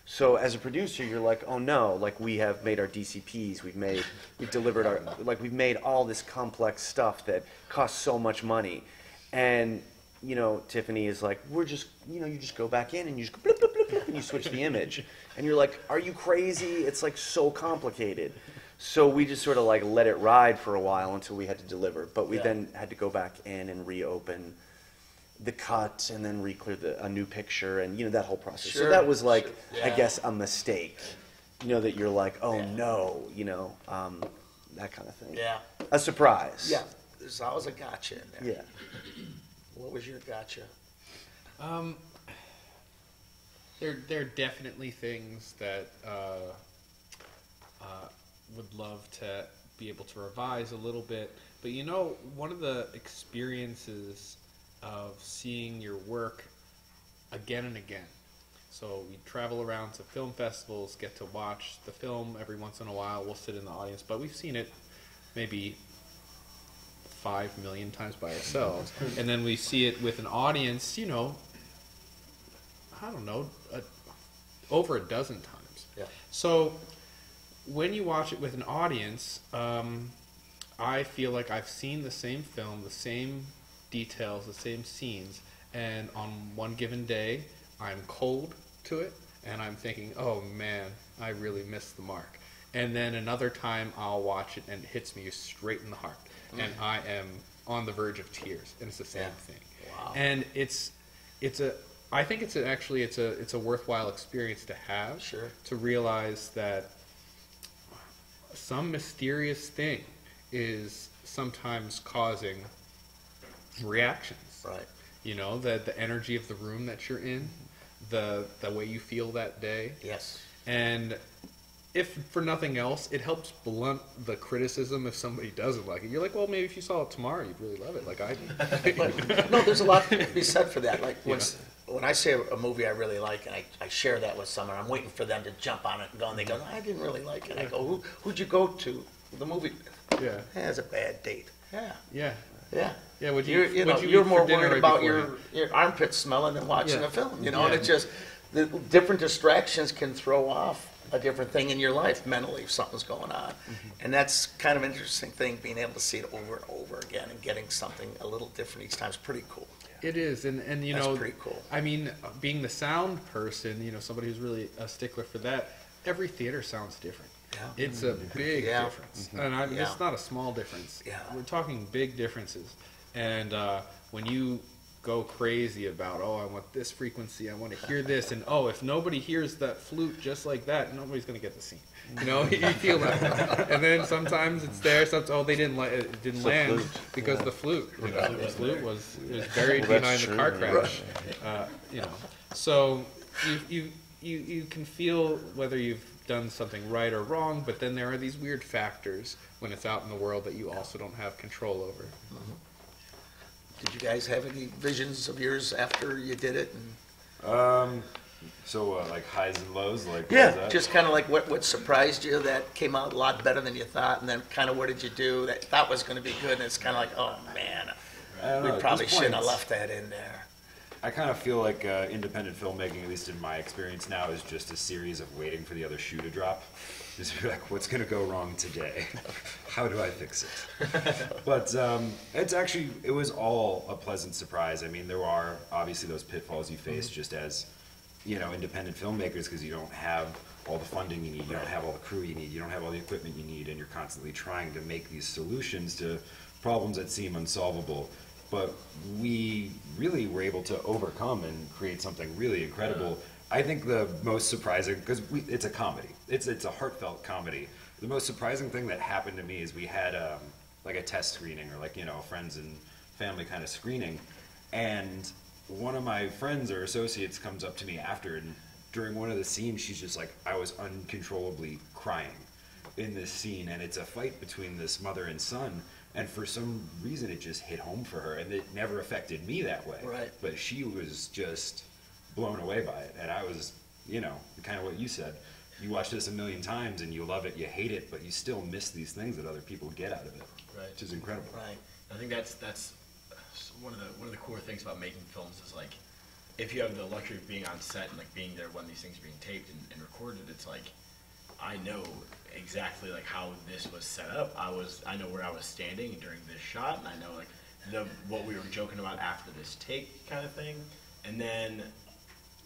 So as a producer, you're like, oh no, like we have made our DCPs, we've delivered we've made all this complex stuff that costs so much money. And, Tiffany is like, we're just, you just go back in and you just go blip, blip, blip, blip, and you switch the image. And you're like, are you crazy? It's like so complicated. So we just sort of like let it ride for a while until we had to deliver. But we then had to go back in and reopen the cut and then re-clear a new picture and that whole process. Sure. So that was like, Yeah. I guess, a mistake. That you're like, oh no, that kind of thing. Yeah. A surprise. Yeah. There's always a gotcha in there. Yeah. What was your gotcha? There are definitely things that would love to be able to revise a little bit. But one of the experiences of seeing your work again and again. So we travel around to film festivals, get to watch the film every once in a while. We'll sit in the audience, but we've seen it maybe 5 million times by ourselves. And then we see it with an audience, I don't know, over a dozen times. Yeah. So when you watch it with an audience, I feel like I've seen the same film, the same details, the same scenes, and on one given day, I'm cold to it, and I'm thinking, oh man, I really missed the mark. And then another time, I'll watch it, and it hits me straight in the heart, and I am on the verge of tears, and it's the same thing. Wow. And I think it's a worthwhile experience to have. Sure. To realize that some mysterious thing is sometimes causing reactions. Right. The energy of the room that you're in, the way you feel that day. Yes. And if for nothing else, it helps blunt the criticism if somebody doesn't like it. You're like, well, maybe if you saw it tomorrow, you'd really love it, like I do. But, no, there's a lot to be said for that. Like when I say a movie I really like, and I share that with someone, I'm waiting for them to jump on it and go, and they go, I didn't really like it. I go, who'd you go to the movie with? Yeah. It has a bad date. Yeah. Yeah. Yeah. Yeah, what'd You're, you you're eat more for dinner worried right about beforehand? your armpit smelling than watching Yeah. a film, and Yeah. it's just the different distractions can throw off a different thing in your life mentally if something's going on. And that's kind of an interesting thing, being able to see it over and over again and getting something a little different each time is pretty cool. It is, and That's pretty cool. I mean, being the sound person, somebody who's really a stickler for that, every theater sounds different. Yeah. It's a big Yeah. difference, and Yeah. it's not a small difference. Yeah. We're talking big differences, and when you go crazy about, oh, I want this frequency, I want to hear this, and oh, if nobody hears that flute just like that, nobody's going to get the scene. You feel that, and then sometimes it's there. Sometimes, oh, they didn't it didn't land because the flute. The flute was buried behind the car crash. So you can feel whether you've done something right or wrong, but then there are these weird factors when it's out in the world that you also don't have control over. Did you guys have any visions of yours after you did it? So like highs and lows, like what was Yeah, that? just kind of like what surprised you that came out a lot better than you thought, and then kind of what did you do that you thought was going to be good, and it's kind of like, oh man, I don't we know, at probably this shouldn't point, have left that in there. I kind of feel like independent filmmaking, at least in my experience now, is just a series of waiting for the other shoe to drop. Just be like, what's going to go wrong today? How do I fix it? But it was all a pleasant surprise. I mean, there are obviously those pitfalls you face just as, independent filmmakers, because you don't have all the funding you need, you don't have all the crew you need, you don't have all the equipment you need, and you're constantly trying to make these solutions to problems that seem unsolvable. But we really were able to overcome and create something really incredible. I think the most surprising, because it's a comedy, it's a heartfelt comedy. The most surprising thing that happened to me is we had like a test screening, or like, friends and family kind of screening, and one of my friends or associates comes up to me after, and during one of the scenes, she's just like, I was uncontrollably crying. in this scene, and it's a fight between this mother and son, and for some reason it just hit home for her, and it never affected me that way. Right. But she was just blown away by it, and I was, you know, kind of what you said. You watch this a million times and you love it, you hate it, but you still miss these things that other people get out of it, Right. which is incredible. Right. I think that's one of the core things about making films is like, if you have the luxury of being on set and like being there when these things are being taped and recorded, it's like, I know exactly like how this was set up. I know where I was standing during this shot, and I know like what we were joking about after this take kind of thing. And then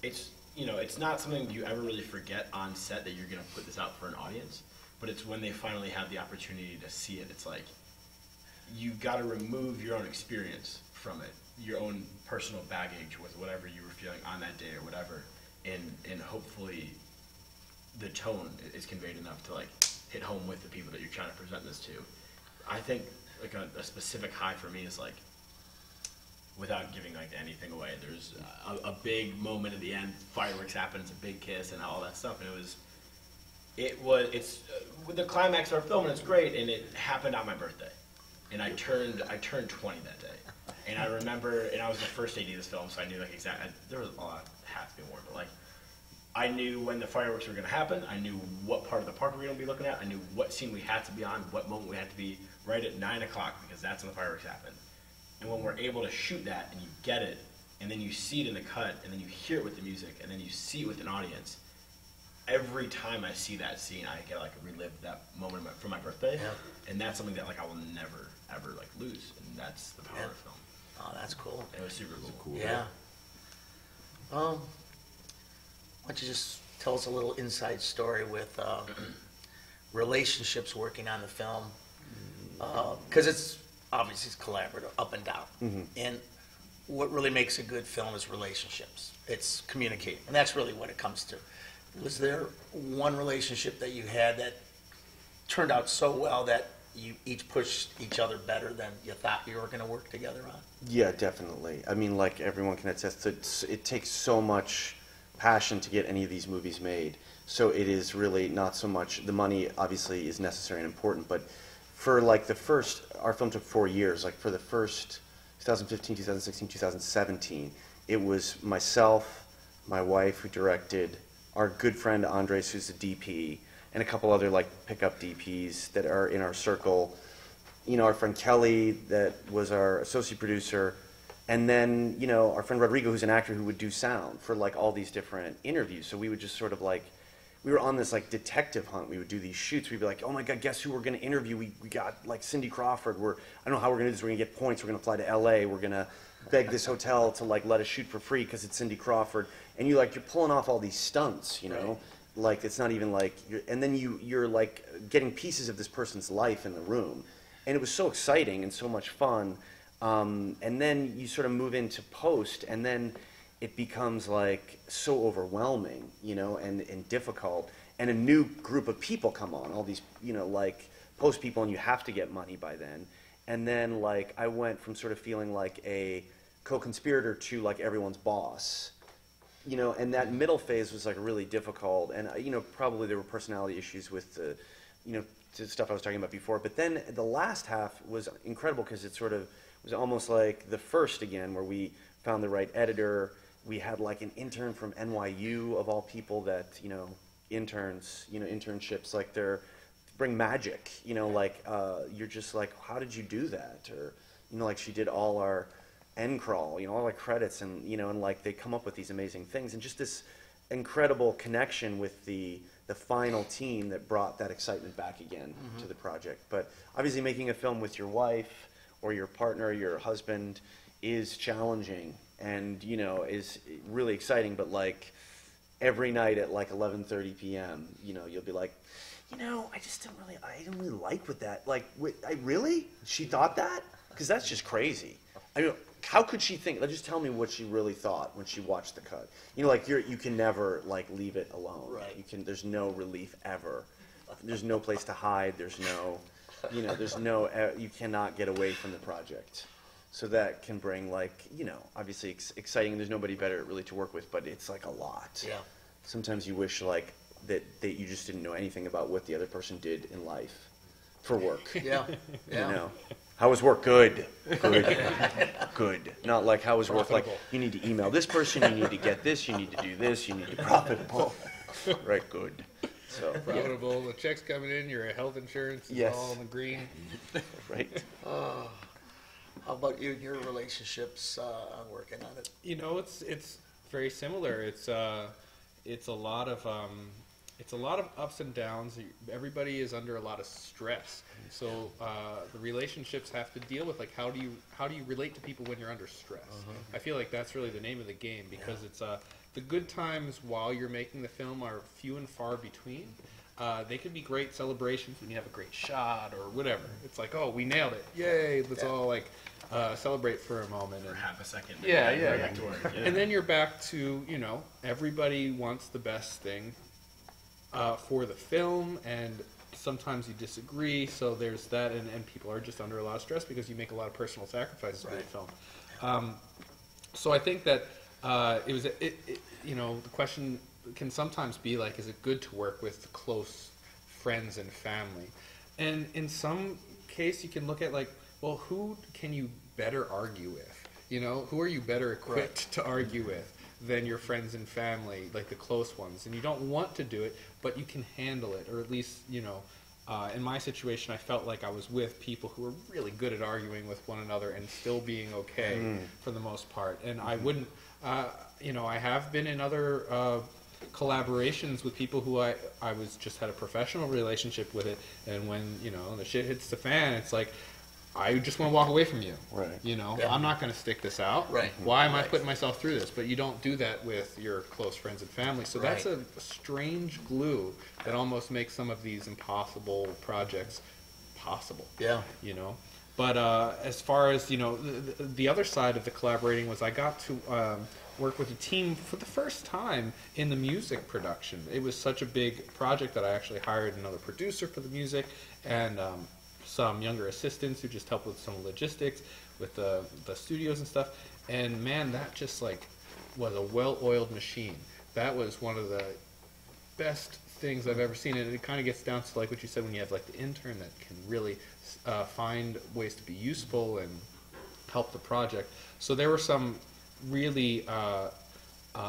it's, you know, it's not something you ever really forget on set that you're going to put this out for an audience, but it's when they finally have the opportunity to see it, it's like, you got to remove your own experience from it, your own personal baggage with whatever you were feeling on that day or whatever, and hopefully the tone is conveyed enough to like hit home with the people that you're trying to present this to. I think like a specific high for me is like, without giving like anything away, there's a big moment at the end, fireworks happen, it's a big kiss and all that stuff, and it's with the climax of our film, and it's great, and it happened on my birthday, and I turned 20 that day, and I remember, and I was the first AD of this film, so I knew like exactly, there was a lot, had to be more, but like, I knew when the fireworks were going to happen, I knew what part of the park we were going to be looking at, I knew what scene we had to be on, what moment we had to be right at 9 o'clock, because that's when the fireworks happen. And when we're able to shoot that, and you get it, and then you see it in the cut, and then you hear it with the music, and then you see it with an audience, every time I see that scene, I get like relive that moment for my birthday, and that's something that like I will never ever like lose, and that's the power of film. Oh, that's cool. It was super cool. Yeah. Why don't you just tell us a little inside story with relationships working on the film? Because it's obviously it's collaborative, up and down. And what really makes a good film is relationships. It's communicating, and that's really what it comes to. Was there one relationship that you had that turned out so well that you each pushed each other better than you thought you were going to work together on? Yeah, definitely. I mean, like everyone can attest, it takes so much passion to get any of these movies made. So it is really not so much, the money obviously is necessary and important, but for like our film took 4 years, like for the first 2015, 2016, 2017, it was myself, my wife who directed, our good friend Andres who's the DP, and a couple other like pickup DPs that are in our circle. You know, our friend Kelly that was our associate producer, and then, you know, our friend Rodrigo who's an actor who would do sound for like all these different interviews. So we would just sort of like, we were on this like detective hunt. We would do these shoots. We'd be like, oh my God, guess who we're going to interview? We got like Cindy Crawford. I don't know how we're going to do this. We're going to get points. We're going to fly to LA. We're going to beg this hotel to like let us shoot for free because it's Cindy Crawford. And you're pulling off all these stunts, you know? Right. Like it's not even like, and then you're like getting pieces of this person's life in the room. And it was so exciting and so much fun. And then you sort of move into post, and then it becomes like so overwhelming, you know, and difficult. And a new group of people come on, all these, you know, like post people, and you have to get money by then. And then like I went from sort of feeling like a co-conspirator to like everyone's boss, you know, and that middle phase was like really difficult. And, you know, probably there were personality issues with the, you know, the stuff I was talking about before. But then the last half was incredible because it sort of was almost like the first again, where we found the right editor. We had like an intern from NYU of all people that, you know, interns, you know, internships, like bring magic, you know, like you're just like, how did you do that? Or, you know, like she did all our end crawl, you know, all our credits, and, you know, and like they come up with these amazing things, and just this incredible connection with the final team that brought that excitement back again to the project. But obviously making a film with your wife or your partner or your husband is challenging and, you know, is really exciting, but like every night at like 11:30 p.m., you know, you'll be like, you know, I didn't really like with that. Like, she thought that? Because that's just crazy. I mean, how could she think? Just tell me what she really thought when she watched the cut. You know, like you can never like leave it alone. Right. There's no relief ever. There's no place to hide. There's no, you know, you cannot get away from the project. So that can bring like, you know, obviously exciting. There's nobody better really to work with, but it's like a lot. Yeah. Sometimes you wish like, that you just didn't know anything about what the other person did in life for work. Yeah, yeah. You know, how was work? Good, good, good. Not like how was work? Like you need to email this person, you need to get this, you need to do this, you need to be profitable. Right, good. So Profitable, the check's coming in, your health insurance is Yes. all in the green. right. How about you and your relationships working on it? You know, it's very similar. It's a lot of ups and downs. Everybody is under a lot of stress. So the relationships have to deal with like how do you relate to people when you're under stress? I feel like that's really the name of the game because it's the good times while you're making the film are few and far between. They could be great celebrations when you have a great shot or whatever. It's like, oh, we nailed it! Yay! Let's all like celebrate for a moment. For half a second. Yeah, and yeah, go yeah. back to work, yeah. And then you're back to, everybody wants the best thing for the film, and sometimes you disagree, so there's that, and people are just under a lot of stress because you make a lot of personal sacrifices for the film. So I think that the question can sometimes be like, is it good to work with close friends and family? And in some case, you can look at like, well, who can you better argue with? Who are you better equipped to argue with than your friends and family, like the close ones? And you don't want to do it, but you can handle it, or at least, in my situation, I felt like I was with people who were really good at arguing with one another and still being okay for the most part. And I wouldn't, I have been in other collaborations with people who I was just had a professional relationship with it, and when the shit hits the fan, it's like I just want to walk away from you. Right. I'm not going to stick this out. Right. Why am I putting myself through this? But you don't do that with your close friends and family. So that's a strange glue that almost makes some of these impossible projects possible. Yeah. But as far as the other side of the collaborating was I got to work with a team for the first time in the music production. It was such a big project that I actually hired another producer for the music and some younger assistants who just helped with some logistics with the studios and stuff. And man, that just like was a well-oiled machine. That was one of the best things I've ever seen. And it kind of gets down to like what you said when you have like the intern that can really find ways to be useful and help the project. So there were some really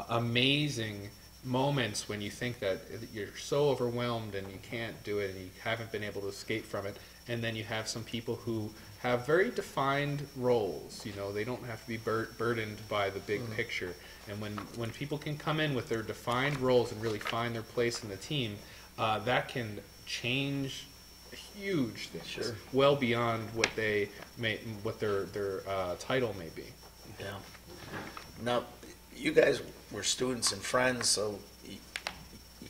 amazing moments when you think that you're so overwhelmed and you can't do it and you haven't been able to escape from it, and then you have some people who have very defined roles. They don't have to be burdened by the big picture, and when people can come in with their defined roles and really find their place in the team, that can change huge things, well beyond what their title may be. Yeah. Now, you guys were students and friends, so you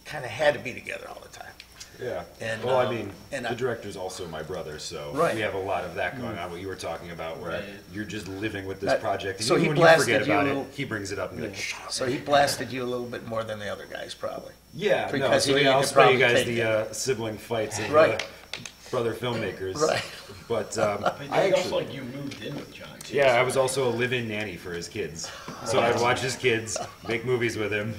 kind of had to be together all the time. Yeah. And, well, I mean, and the director's also my brother, so Right. we have a lot of that going on. What you were talking about, where you're just living with this That- project, and so even he when you blasted forget about you- it, he brings it up and be like, "Shut up." So he blasted you a little bit more than the other guys, probably. Yeah, no. Because he So needed yeah, I'll to spare you probably guys take the sibling fights of Right. brother filmmakers. Right. But But I you also, actually. like, you moved in with John, too. Yeah, so, I was also a live-in nanny for his kids. So I'd watch his kids, make movies with him.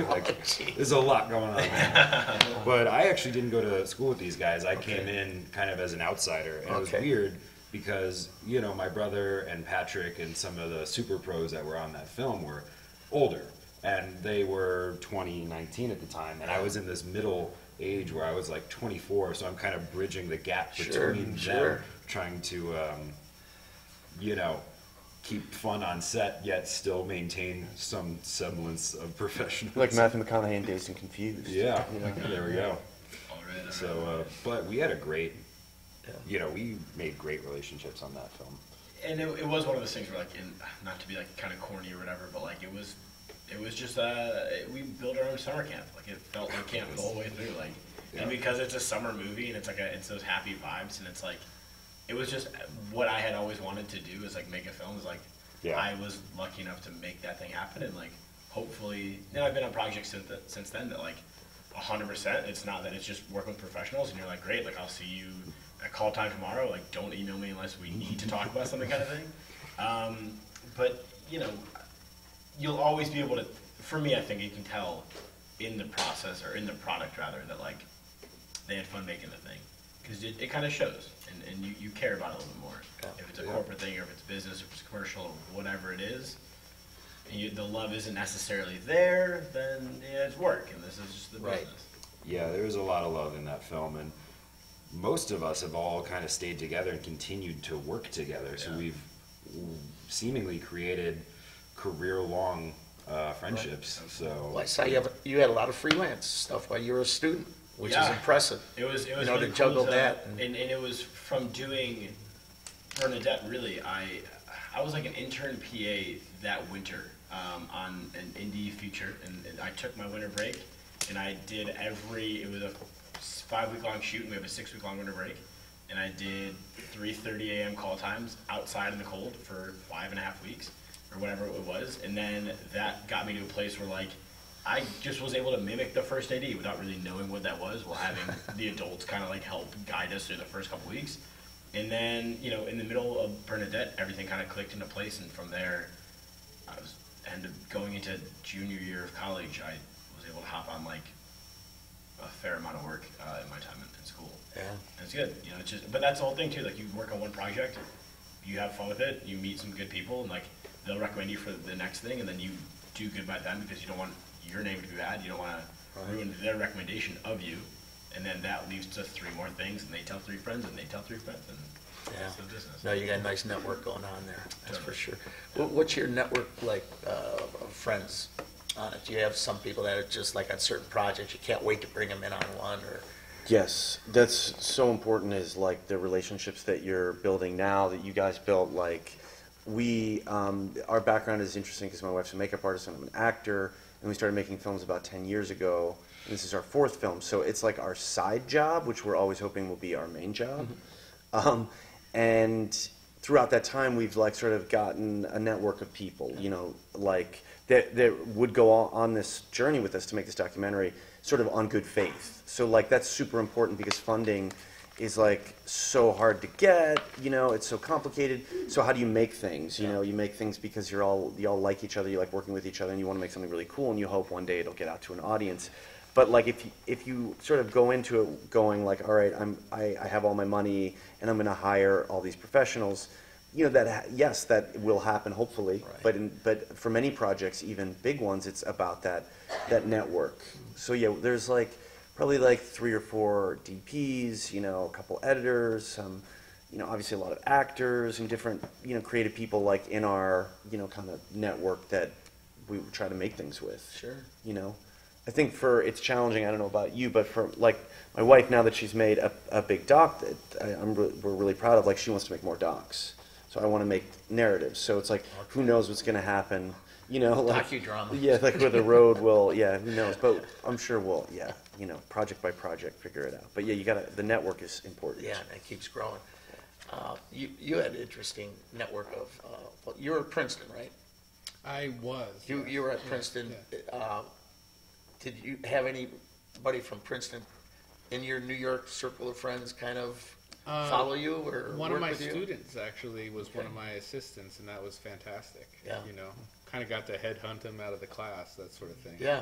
Like, there's a lot going on, man. But I actually didn't go to school with these guys. I came in kind of as an outsider, and it was Okay. weird because, my brother and Patrick and some of the super pros that were on that film were older, and they were 19 at the time, and I was in this middle age where I was like 24, so I'm kind of bridging the gap between them, trying to, keep fun on set, yet still maintain some semblance of professionalism. Like Matthew McConaughey in Dazed and Confused. Yeah, there we go. All right. So, but we had a great, we made great relationships on that film. And it was one of those things where, like, not to be like kind of corny or whatever, but like it was just we built our own summer camp. Like it felt like camp the whole way through. Like, and because it's a summer movie and it's like it's those happy vibes, and it's like it was just what I had always wanted to do is like make a film. Is like I was lucky enough to make that thing happen, and like hopefully, I've been on projects since then that like 100%. It's not that it's just working with professionals and you're like, great, like I'll see you at call time tomorrow. Like don't email me unless we need to talk about something kind of thing. But you'll always be able to. For me, I think you can tell in the process, or in the product rather, that like they had fun making the thing, because it kind of shows, and you care about it a little bit more. Yeah. If it's a corporate thing, or if it's business, or if it's commercial, or whatever it is, and the love isn't necessarily there, then yeah, it's work, and this is just the Right. business. Yeah, there was a lot of love in that film, and most of us have all kind of stayed together and continued to work together. So Yeah. we've seemingly created career-long friendships. Well, I So saw you had a lot of freelance stuff while you were a student, which is Yeah. impressive. It was know, really to cool juggle that and it was from doing Bernadette. Really, I was like an intern PA that winter on an indie feature, and I took my winter break, and I did it was a 5-week long shoot, and we have a 6-week long winter break, and I did 3:30 a.m. call times outside in the cold for 5.5 weeks or whatever it was, and then that got me to a place where like I just was able to mimic the first AD without really knowing what that was, while having the adults kind of like help guide us through the first couple weeks. And then, you know, in the middle of Bernadette, everything kind of clicked into place, and from there, ended up going into junior year of college. I was able to hop on like a fair amount of work in my time in school. Yeah. And it's good, you know. It's just, but that's the whole thing too. Like, you work on one project, you have fun with it, you meet some good people, and like they'll recommend you for the next thing, and then you do good by them because you don't want your name to be bad. You don't want to ruin their recommendation of you, and then that leads to 3 more things, and they tell 3 friends, and they tell 3 friends, and Yeah. it's the business. No, you got a nice network going on there, that's for Totally. sure. What's your network like of friends on it? Do you have some people that are just like on certain projects, you can't wait to bring them in on one, or? Yes, that's so important, is like the relationships that you're building now, that you guys built. Like our background is interesting because my wife's a makeup artist and I'm an actor, and we started making films about 10 years ago. And this is our 4th film, so it's like our side job, which we're always hoping will be our main job. And throughout that time, we've like sort of gotten a network of people, you know, like that would go on this journey with us to make this documentary, sort of on good faith. So like that's super important because funding is like so hard to get, you know, it's so complicated. So how do you make things? You know, you make things because you all like each other, you like working with each other, and you want to make something really cool, and you hope one day it'll get out to an audience. But like if you sort of go into it going like, all right, I have all my money and I'm going to hire all these professionals, you know, that will happen hopefully. Right. But for many projects, even big ones, it's about that network. So yeah, there's like probably like 3 or 4 DPs, you know, a couple editors, some, you know, obviously a lot of actors and different, you know, creative people like in our, you know, kind of network that we try to make things with. Sure. You know, I think it's challenging. I don't know about you, but for like my wife, now that she's made a big doc that we're really proud of, like she wants to make more docs. So I want to make narratives. So it's like, who knows what's going to happen? You know, like Docudrama. Yeah, like where the road will. Yeah, who knows? But I'm sure we'll. Yeah, you know, project by project, figure it out. But yeah, the network is important. Yeah, and it keeps growing. You had an interesting network of, well, you were at Princeton, right? I was. You were at Princeton. Yeah. Did you have anybody from Princeton in your New York circle of friends kind of follow you or One work of my with you? students actually was one Okay. of my assistants, and that was fantastic. Yeah. You know, kind of got to headhunt him out of the class, that sort of thing. Yeah.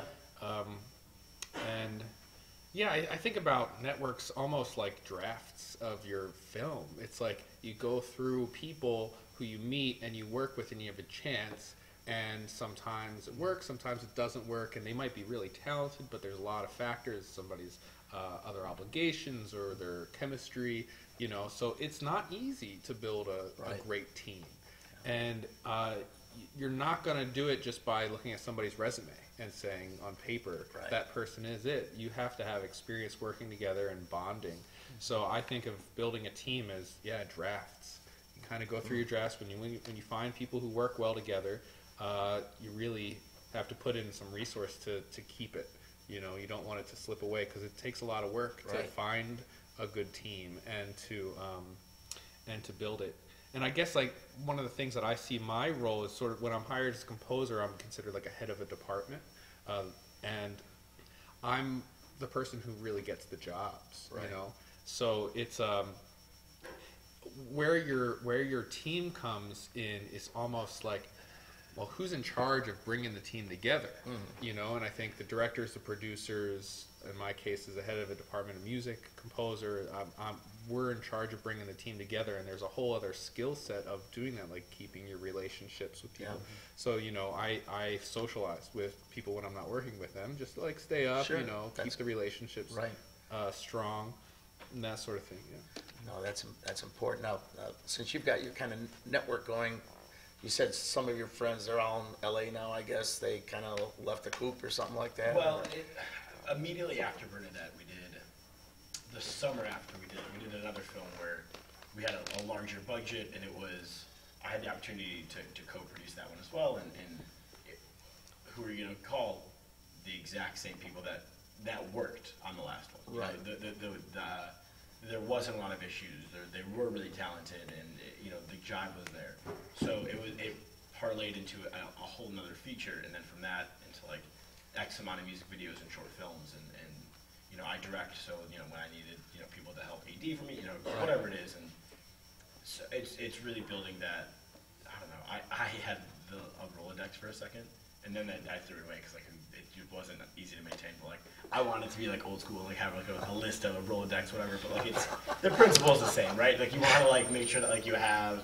And yeah, I think about networks almost like drafts of your film. It's like you go through people who you meet and you work with, and you have a chance. And sometimes it works, sometimes it doesn't work, and they might be really talented, but there's a lot of factors, somebody's other obligations or their chemistry, you know, so it's not easy to build a Right. great team. And you're not going to do it just by looking at somebody's resume and saying on paper, Right. that person is it. You have to have experience working together and bonding. So I think of building a team as, drafts. You kind of go through your drafts. When you find people who work well together, you really have to put in some resource to keep it. You know, you don't want it to slip away because it takes a lot of work to Right. find a good team and to build it. And I guess like one of the things that I see my role is sort of when I'm hired as a composer, I'm considered like a head of a department, and I'm the person who really gets the jobs. Right. You know, so it's where your team comes in is almost like well, who's in charge of bringing the team together? You know, and I think the directors, the producers, in my case, as the head of a department of music, composer, we're in charge of bringing the team together, and there's a whole other skill set of doing that, like keeping your relationships with people. So, you know, I socialize with people when I'm not working with them, just to like stay up, Sure. you know, keep the relationships strong, and that sort of thing, yeah. No, that's important. Now, since you've got your kind of network going, you said some of your friends, they're all in LA now, I guess. They kind of left the coop or something like that? Well, immediately after Bernadette, we did, the summer after we did another film where we had a larger budget, and it was, I had the opportunity to co-produce that one as well, and who are you going to call? The exact same people that worked on the last one. Right. There wasn't a lot of issues. They were really talented, and you know, the jive was there. So it parlayed into a whole nother feature, and then from that into like X amount of music videos and short films, and you know, I direct, so you know, when I needed, you know, people to help AD for me, you know, whatever it is, and so it's really building that. I don't know. I had a Rolodex for a second, and then I threw it away because like it wasn't easy to maintain. But like I wanted to be like old school, like have like a list of a Rolodex, whatever. But like it's the principle's the same, right? Like you want to like make sure that like you have.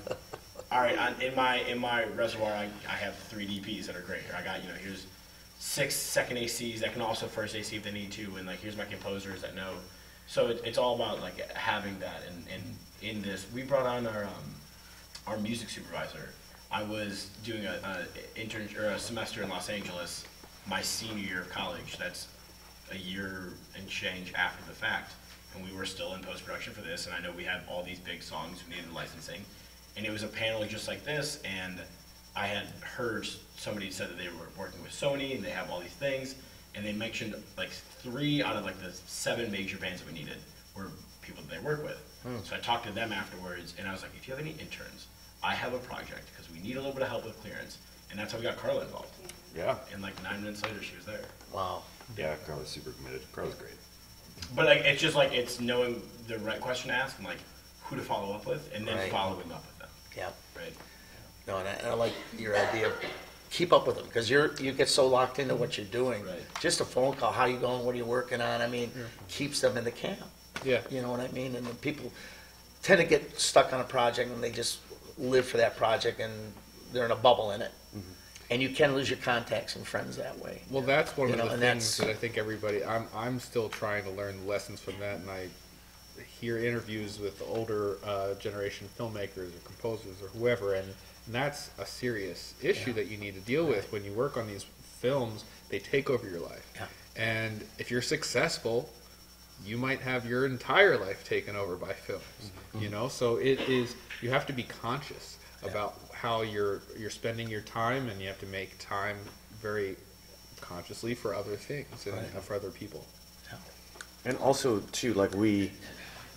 All right, in my reservoir, I have 3 DPs that are great. Or I got, you know, here's 6 second ACs that can also first AC if they need to, and like here's my composers that know. So it's all about like having that. And in this, we brought on our music supervisor. I was doing a semester in Los Angeles my senior year of college. That's a year and change after the fact, and we were still in post-production for this. And I know we had all these big songs we needed licensing. And it was a panel just like this, and I had heard somebody said that they were working with Sony, and they have all these things, and they mentioned like 3 out of like the 7 major bands that we needed were people that they work with. So I talked to them afterwards, and I was like, if you have any interns, I have a project, because we need a little bit of help with clearance. And that's how we got Carla involved. Yeah. And like 9 minutes later, she was there. Wow. Yeah, Carla's super committed. Carla's great. But like, it's just like, it's knowing the right question to ask, and like who to follow up with, and then Right. following up with them. Yeah. Right. No, and I like your idea of keep up with them, because you get so locked into what you're doing. Right. Just a phone call, how you going, what are you working on? I mean, keeps them in the camp. Yeah. You know what I mean? And the people tend to get stuck on a project, and they just live for that project, and they're in a bubble in it. And you can lose your contacts and friends that way. Well, that's one You of know, the and things that's- that I think everybody. I'm still trying to learn the lessons from that, and I hear interviews with older generation filmmakers or composers or whoever, and that's a serious issue that you need to deal with when you work on these films. They take over your life, and if you're successful, you might have your entire life taken over by films. You know, so it is. You have to be conscious about how you're spending your time, and you have to make time very consciously for other things and for other people. And also, too, like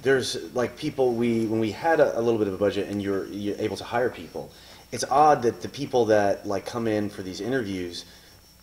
there's like people, when we had a little bit of a budget and you're able to hire people, it's odd that the people that like come in for these interviews,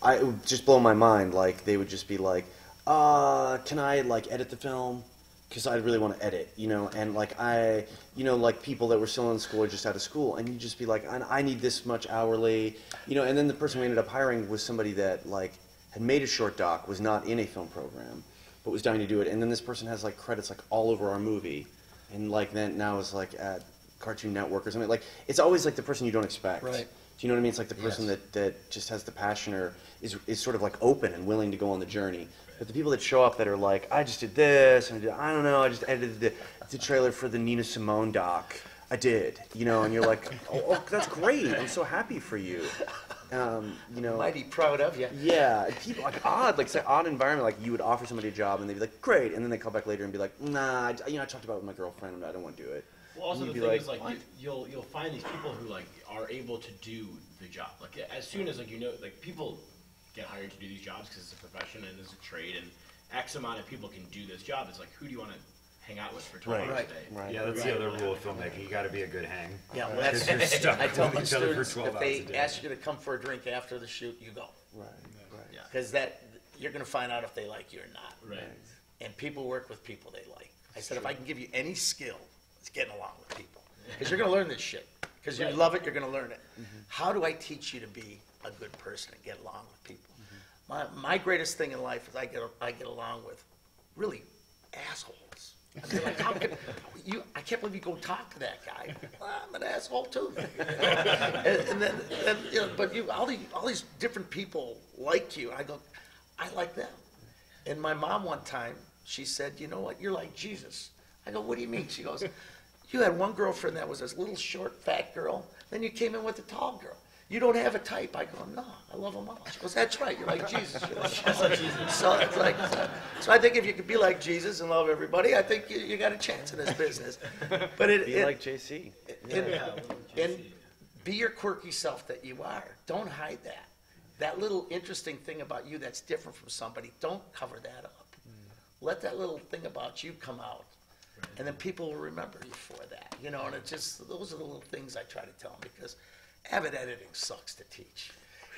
it would just blow my mind. Like they would just be like, can I like edit the film? Because I really want to edit, you know, and like like people that were still in school or just out of school, and you'd just be like, I need this much hourly, you know, and then the person we ended up hiring was somebody that like had made a short doc, was not in a film program, but was dying to do it, and then this person has like credits like all over our movie, and like then now is like at Cartoon Network or something. Like it's always like the person you don't expect. Right. Do you know what I mean? It's like the person that just has the passion or is sort of like open and willing to go on the journey. But the people that show up that are like, I just did this, and I don't know, I just edited the trailer for the Nina Simone doc. I did, you know, and you're like, oh, that's great. I'm so happy for you. You know. Mighty proud of you. Yeah, and people like odd, like it's an odd environment. Like you would offer somebody a job, and they'd be like, great, and then they call back later and be like, nah, I talked about it with my girlfriend, and I don't want to do it. Well, also And the you'd be thing is like, like you'll find these people who like are able to do the job. Like as soon as like you know, like people get hired to do these jobs because it's a profession and it's a trade, and X amount of people can do this job. It's like, who do you want to hang out with for 12 hours a day? Right. Yeah, that's the other rule of filmmaking. You got to be a good hang. Yeah, well, that's, Because you're stuck I tell with my each other for students, 12 if hours a they day. ask you to come for a drink after the shoot, you go. Right. Yeah. Because you're going to find out if they like you or not. Right. And people work with people they like. I said, if I can give you any skill, it's getting along with people. Because you're going to learn this shit. Because Because you Right. love it, you're going to learn it. How do I teach you to be a good person and get along with people? My greatest thing in life is I get along with really assholes. I mean, like, how could I can't believe you go talk to that guy. Well, I'm an asshole too. and then you know, but all these different people like you. I go, I like them. And my mom one time, she said, you know what, you're like Jesus. I go, what do you mean? She goes, you had one girlfriend that was this little short, fat girl, then you came in with a tall girl. You don't have a type. I go, no, I love them all. She goes, that's right, you're like Jesus. You're like Jesus. So it's like, so I think if you could be like Jesus and love everybody, I think you got a chance in this business. But Be like JC. And be your quirky self that you are. Don't hide that. That little interesting thing about you that's different from somebody, don't cover that up. Let that little thing about you come out. And then people will remember you for that, you know, and it just, those are the little things I try to tell them, because avid editing sucks to teach.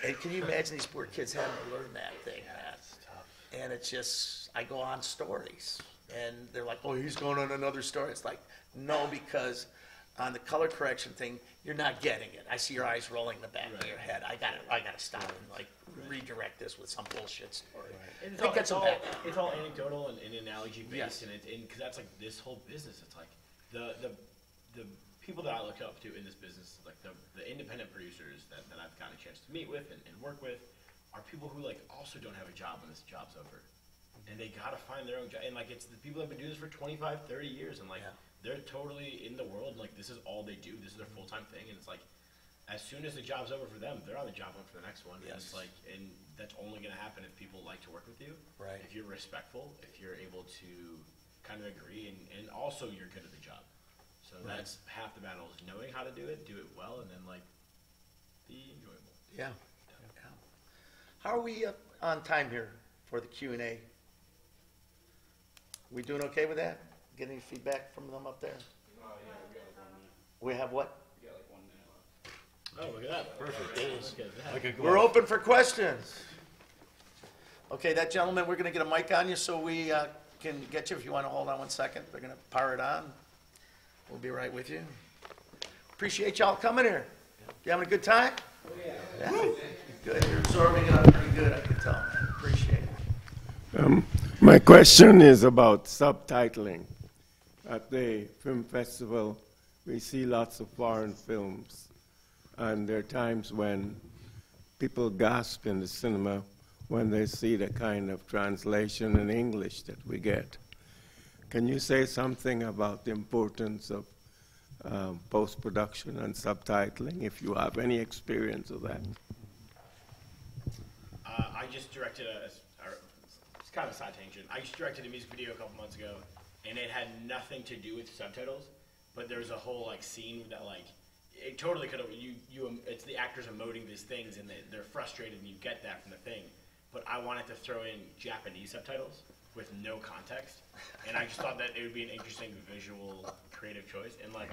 And can you imagine these poor kids having to learn that thing, man? And it's just, I go on stories, and they're like, oh, he's going on another story. It's like, no, because on the color correction thing, you're not getting it. I see your eyes rolling in the back of your head. I gotta stop and like redirect this with some bullshit story. And I think that's it's all anecdotal and analogy based, Yes. and because that's like this whole business. It's like the people that I look up to in this business, like the independent producers that I've gotten a chance to meet with and work with, are people who like also don't have a job when this job's over, and they gotta find their own job. And like it's the people that have been doing this for 25, 30 years, and like they're totally in the world. Like this is all they do. This is their full-time thing, and it's like, as soon as the job's over for them, they're on the job hunt for the next one. And it's like, and that's only going to happen if people like to work with you. Right. If you're respectful, if you're able to kind of agree, and also you're good at the job. So that's half the battle, is knowing how to do it well, and then like be enjoyable. Yeah. How are we on time here for the Q&A? We doing okay with that? Get any feedback from them up there? We have what? Oh, look at that! Perfect. Look at that. We're open for questions. Okay, that gentleman, we're going to get a mic on you so we can get you. If you want to hold on 1 second, they're going to power it on. We'll be right with you. Appreciate y'all coming here. You having a good time? Oh, yeah. Good. You're absorbing it up pretty good, I can tell, man. Appreciate it. My question is about subtitling. At the film festival, we see lots of foreign films, and there are times when people gasp in the cinema when they see the kind of translation in English that we get. Can you say something about the importance of post-production and subtitling, if you have any experience of that? I just directed it's kind of a side tangent. I just directed a music video a couple months ago, and it had nothing to do with subtitles, but there's a whole like scene that like, it totally could have, it's the actors emoting these things, and they're frustrated, and you get that from the thing. But I wanted to throw in Japanese subtitles with no context, and I just thought that it would be an interesting visual, creative choice. And like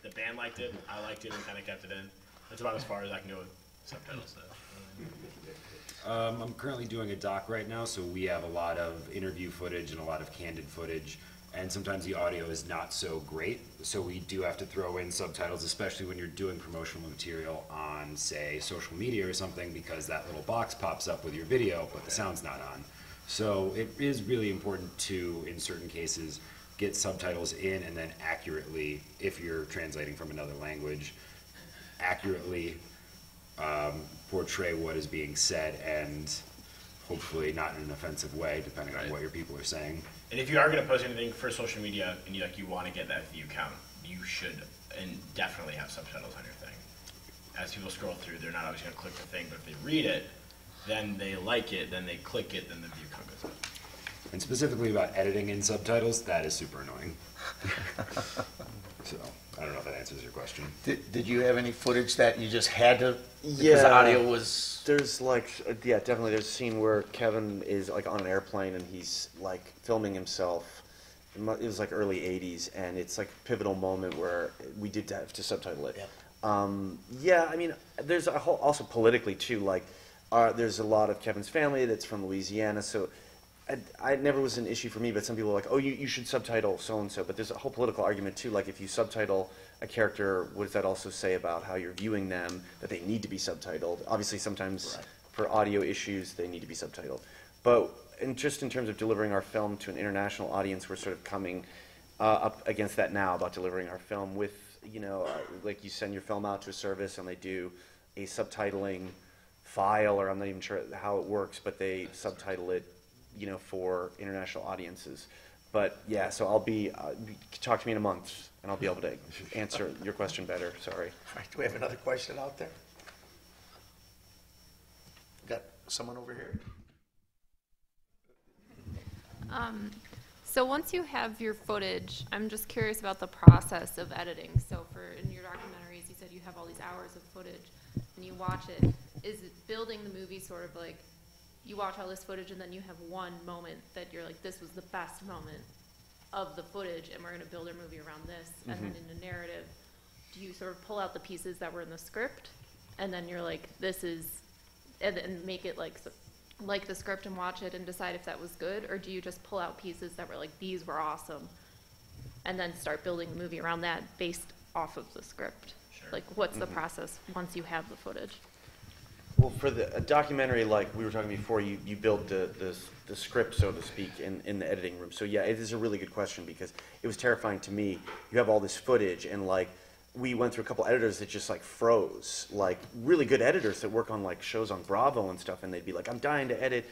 the band liked it, I liked it, and kind of kept it in. That's about as far as I can go with subtitle stuff. I'm currently doing a doc right now, so we have a lot of interview footage and a lot of candid footage, and sometimes the audio is not so great, so we do have to throw in subtitles, especially when you're doing promotional material on, say, social media or something, because that little box pops up with your video, but the sound's not on. So it is really important to, in certain cases, get subtitles in and then accurately, if you're translating from another language, accurately portray what is being said, and hopefully not in an offensive way, depending on what your people are saying. And if you are going to post anything for social media and you want to get that view count, you should and definitely have subtitles on your thing. As people scroll through, they're not always going to click the thing, but if they read it, then they like it, then they click it, then the view count goes up. And specifically about editing in subtitles, that is super annoying. So, I don't know if that answers your question. Did you have any footage that you just had to, because the audio was... There's like, definitely there's a scene where Kevin is like on an airplane and he's like filming himself. It was like early 80s, and it's like a pivotal moment where we did have to subtitle it. Yeah. I mean, there's a whole, also politically too, like there's a lot of Kevin's family that's from Louisiana, so I never was an issue for me, but some people are like, oh, you should subtitle so-and-so. But there's a whole political argument, too. Like, if you subtitle a character, what does that also say about how you're viewing them, that they need to be subtitled? Obviously, sometimes for audio issues, they need to be subtitled. But just in terms of delivering our film to an international audience, we're sort of coming up against that now about delivering our film with, like you send your film out to a service and they do a subtitling file, or I'm not even sure how it works, but they subtitle it, for international audiences. But yeah, so I'll be, talk to me in a month and I'll be able to answer your question better, sorry. All right, do we have another question out there? Got someone over here? So once you have your footage, I'm just curious about the process of editing. So in your documentaries, you said you have all these hours of footage and you watch it. Is it building the movie sort of like you watch all this footage and then you have one moment that you're like, this was the best moment of the footage and we're going to build our movie around this? Mm-hmm. And then in a narrative, do you sort of pull out the pieces that were in the script and then you're like, this is, and make it like the script and watch it and decide if that was good? Or do you just pull out pieces that were like, these were awesome, and then start building the movie around that based off of the script? Sure. Like, what's the process once you have the footage? Well, for a documentary, like we were talking before, you build the script, so to speak, in the editing room. So yeah, it is a really good question because it was terrifying to me. You have all this footage and like, we went through a couple editors that just like froze, like really good editors that work on like shows on Bravo and stuff, and they'd be like, I'm dying to edit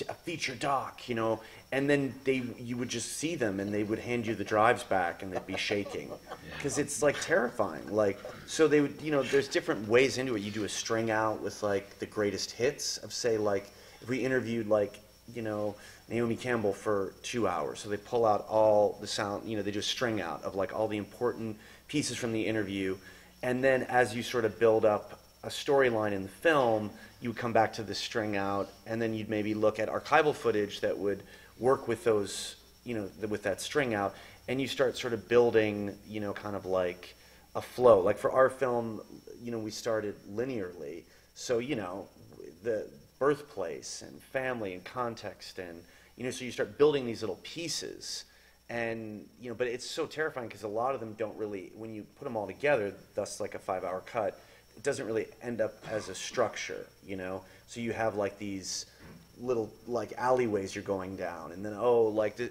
a feature doc, and then you would just see them and they would hand you the drives back and they'd be shaking because it's like terrifying. Like, so they would, there's different ways into it. You do a string out with like the greatest hits of, say, like if we interviewed like, Naomi Campbell for 2 hours, so they pull out all the sound, they do a string out of like all the important pieces from the interview, and then as you sort of build up a storyline in the film, you would come back to the string out, and then you'd maybe look at archival footage that would work with those, with that string out, and you start sort of building, kind of like a flow. Like for our film, we started linearly, so, the birthplace and family and context and, so you start building these little pieces. And, but it's so terrifying because a lot of them don't really, when you put them all together, thus like a 5-hour cut, it doesn't really end up as a structure, So you have like these little like alleyways you're going down, and then,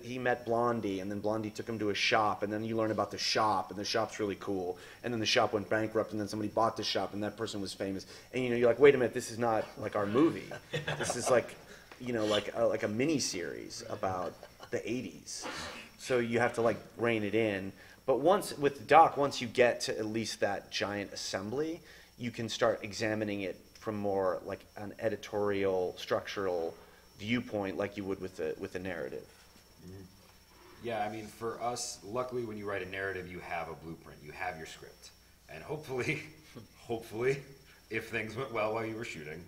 he met Blondie, and then Blondie took him to a shop, and then you learn about the shop, and the shop's really cool, and then the shop went bankrupt, and then somebody bought the shop, and that person was famous, and you're like, wait a minute, this is not like our movie. This is like, like a mini series about the 80s. So you have to like rein it in. But with the doc, once you get to at least that giant assembly, you can start examining it from more like an editorial, structural viewpoint, like you would with the narrative. Mm-hmm. Yeah, I mean, for us, luckily, when you write a narrative, you have a blueprint, you have your script, and hopefully, if things went well while you were shooting,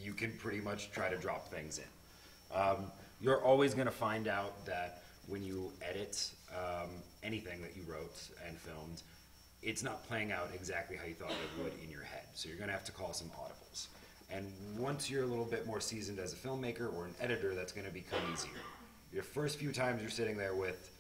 you can pretty much try to drop things in. You're always going to find out that when you edit anything that you wrote and filmed, it's not playing out exactly how you thought it would in your head. So you're going to have to call some audibles. And once you're a little bit more seasoned as a filmmaker or an editor, that's going to become easier. Your first few times you're sitting there with,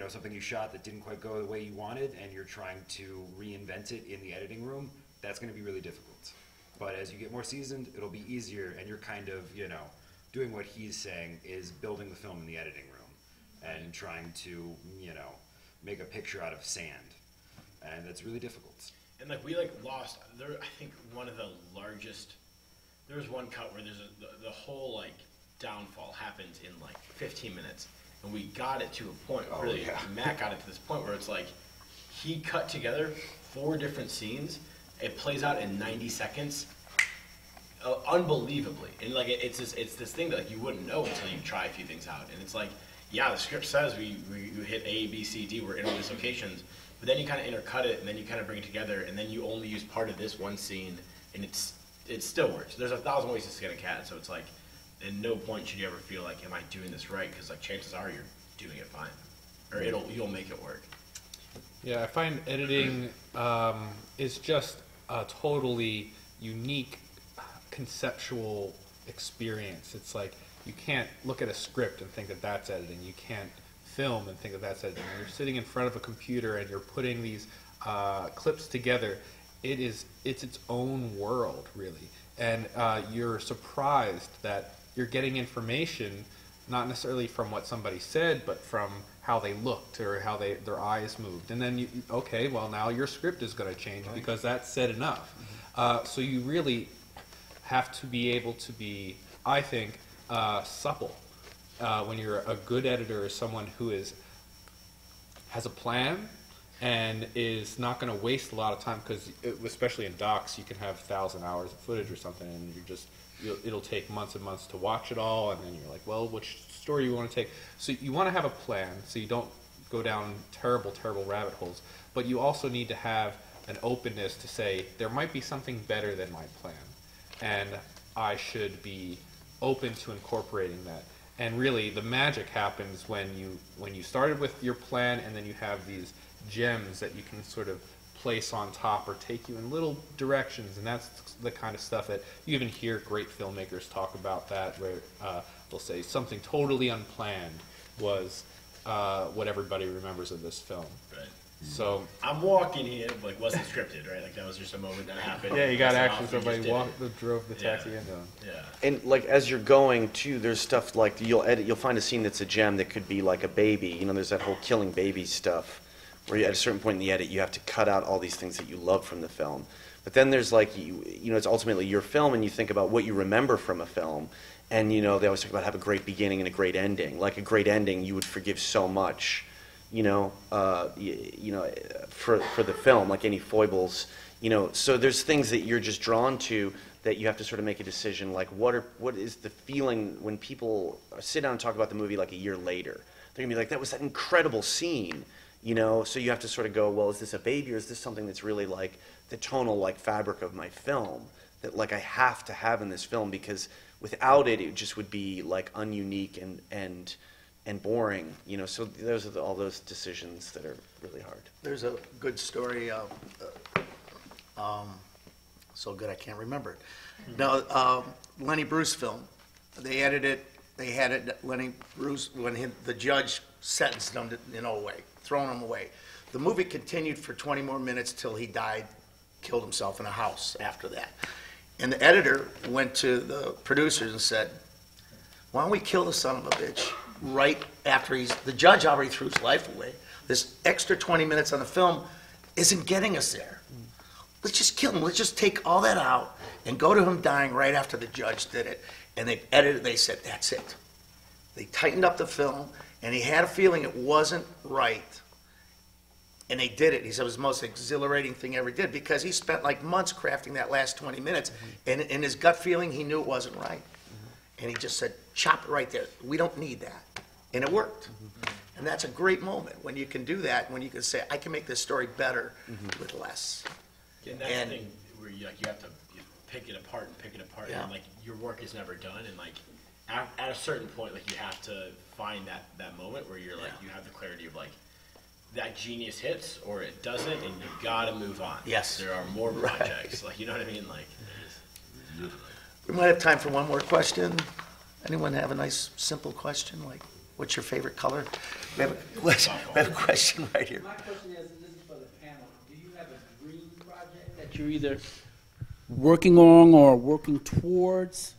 something you shot that didn't quite go the way you wanted, and you're trying to reinvent it in the editing room, that's going to be really difficult. But as you get more seasoned, it'll be easier, and you're kind of, doing what he's saying is building the film in the editing room and trying to, make a picture out of sand. And it's really difficult. And we lost, I think one of the largest, there was one cut where the whole downfall happened in 15 minutes. And we got it to a point, Matt got it to this point where it's he cut together 4 different scenes. It plays out in 90 seconds. Unbelievably. And it's this thing that you wouldn't know until you try a few things out. And it's the script says we hit A, B, C, D, we're in all these locations, but then you kind of intercut it and then you kind of bring it together and then you only use part of this one scene and it still works. There's 1,000 ways to skin a cat, so it's at no point should you ever feel am I doing this right? Because chances are you're doing it fine, or you'll make it work. Yeah, I find editing is just a totally unique conceptual experience. It's you can't look at a script and think that that's editing. You can't film and think that that's editing. When you're sitting in front of a computer and you're putting these clips together, it's its own world, really. And you're surprised that you're getting information, not necessarily from what somebody said, but from how they looked or how their eyes moved. And then, okay, well, now your script is going to change because that's said enough. So you really have to be able to be, I think, supple. When you're a good editor, is someone who has a plan and is not going to waste a lot of time, because especially in docs, you can have 1,000 hours of footage or something, and it'll take months and months to watch it all, and then you're like, well, which story do you want to take? So you want to have a plan so you don't go down terrible, terrible rabbit holes, but you also need to have an openness to say, there might be something better than my plan, and I should be open to incorporating that. And really, the magic happens when you started with your plan, and then you have these gems that you can sort of place on top or take you in little directions, and that's the kind of stuff that you even hear great filmmakers talk about, that where they'll say something totally unplanned was what everybody remembers of this film. Right. So I'm walking here, like, wasn't scripted, right? Like, that was just a moment that happened. yeah, you got Myself, actually we just somebody did it. drove the taxi into him. Yeah. And like as you're going too, there's stuff like you'll find a scene that's a gem that could be like a baby. You know, there's that whole killing baby stuff where at a certain point in the edit you have to cut out all these things that you love from the film. But then there's like you know, it's ultimately your film, and you think about what you remember from a film. And you know, they always talk about have a great beginning and a great ending. Like a great ending, you would forgive so much. You know, for the film, like any foibles, you know. So there's things that you're just drawn to that you have to sort of make a decision. Like, what is the feeling when people sit down and talk about the movie like a year later? They're gonna be like, that was that incredible scene, you know. So you have to sort of go, well, is this a baby, or is this something that's really like the tonal like fabric of my film that like I have to have in this film, because without it, it just would be like ununique and boring, you know. So those are all those decisions that are really hard. There's a good story of, so good I can't remember it. Now, Lenny Bruce film, they had it, Lenny Bruce, when the judge sentenced him to, throwing him away. The movie continued for 20 more minutes till he died, killed himself in a house after that. And the editor went to the producers and said, why don't we kill the son of a bitch right after the judge already threw his life away. This extra 20 minutes on the film isn't getting us there. Let's just kill him. Let's just take all that out and go to him dying right after the judge did it. And they edited, they said, that's it. They tightened up the film, and he had a feeling it wasn't right. And they did it. He said it was the most exhilarating thing he ever did, because he spent like months crafting that last 20 minutes, and in his gut feeling, he knew it wasn't right. And he just said, chop it right there. We don't need that. And it worked. And that's a great moment when you can do that, when you can say, I can make this story better with less. And that's the thing where you have to pick it apart and pick it apart. Yeah. And like, your work is never done. And like, at a certain point, like, you have to find that moment where you're like, you have the clarity of like, that genius hits or it doesn't, and you gotta move on. Yes. There are more projects. Like, you know what I mean? Like, We might have time for one more question. Anyone have a nice, simple question, like, what's your favorite color? We have a question right here. My question is, and this is for the panel, do you have a dream project that you're either working on or working towards?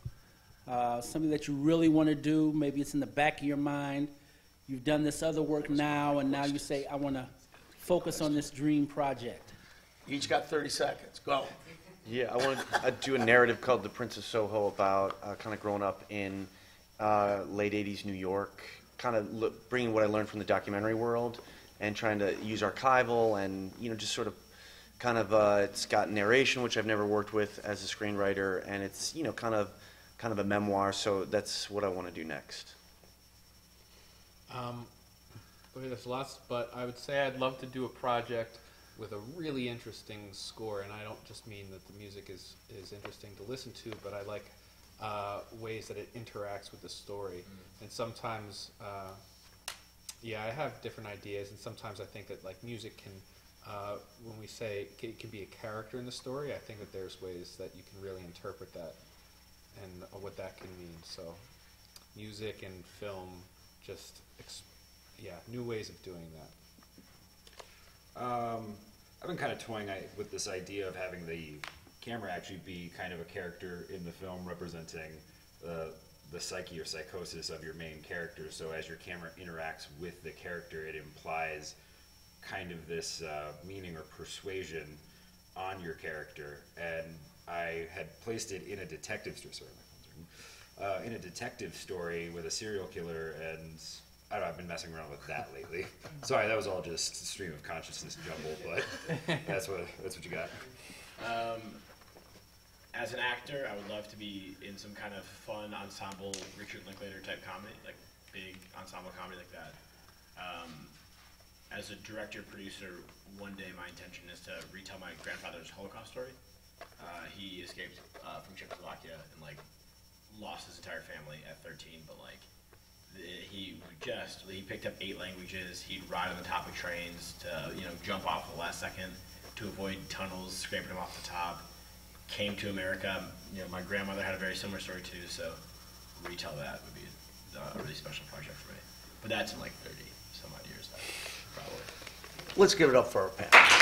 Something that you really want to do, maybe it's in the back of your mind. You've done this other work now, and now you say, I want to focus on this dream project. You each got 30 seconds. Go. Yeah, I want to do a narrative called The Prince of Soho about kind of growing up in late 80s New York, kind of bringing what I learned from the documentary world and trying to use archival and, just sort of kind of, it's got narration, which I've never worked with as a screenwriter, and it's, kind of a memoir, so that's what I want to do next. Okay, there's lots, but I would say I'd love to do a project with a really interesting score, and I don't just mean that the music is interesting to listen to, but I like ways that it interacts with the story. And sometimes, I have different ideas, and sometimes I think that like music can, when we say it can be a character in the story, I think that there's ways that you can really interpret that and what that can mean. So music and film, just new ways of doing that. I've been kind of toying with this idea of having the camera actually be kind of a character in the film representing the psyche or psychosis of your main character. So as your camera interacts with the character, it implies kind of this meaning or persuasion on your character. And I had placed it in a detective story. Sorry, my phone's ringing. In a detective story with a serial killer, and I don't know, I've been messing around with that lately. Sorry, that was all just stream of consciousness jumble, but that's what you got. As an actor, I would love to be in some kind of fun ensemble Richard Linklater type comedy, like big ensemble comedy like that. As a director, producer, one day my intention is to retell my grandfather's Holocaust story. He escaped from Czechoslovakia and like lost his entire family at 13, but like he picked up 8 languages. He'd ride on the top of trains to jump off at the last second to avoid tunnels, scraping him off the top. Came to America. My grandmother had a very similar story too, so retell that would be a really special project for me. But that's in like 30 some odd years, probably. Let's give it up for our panel.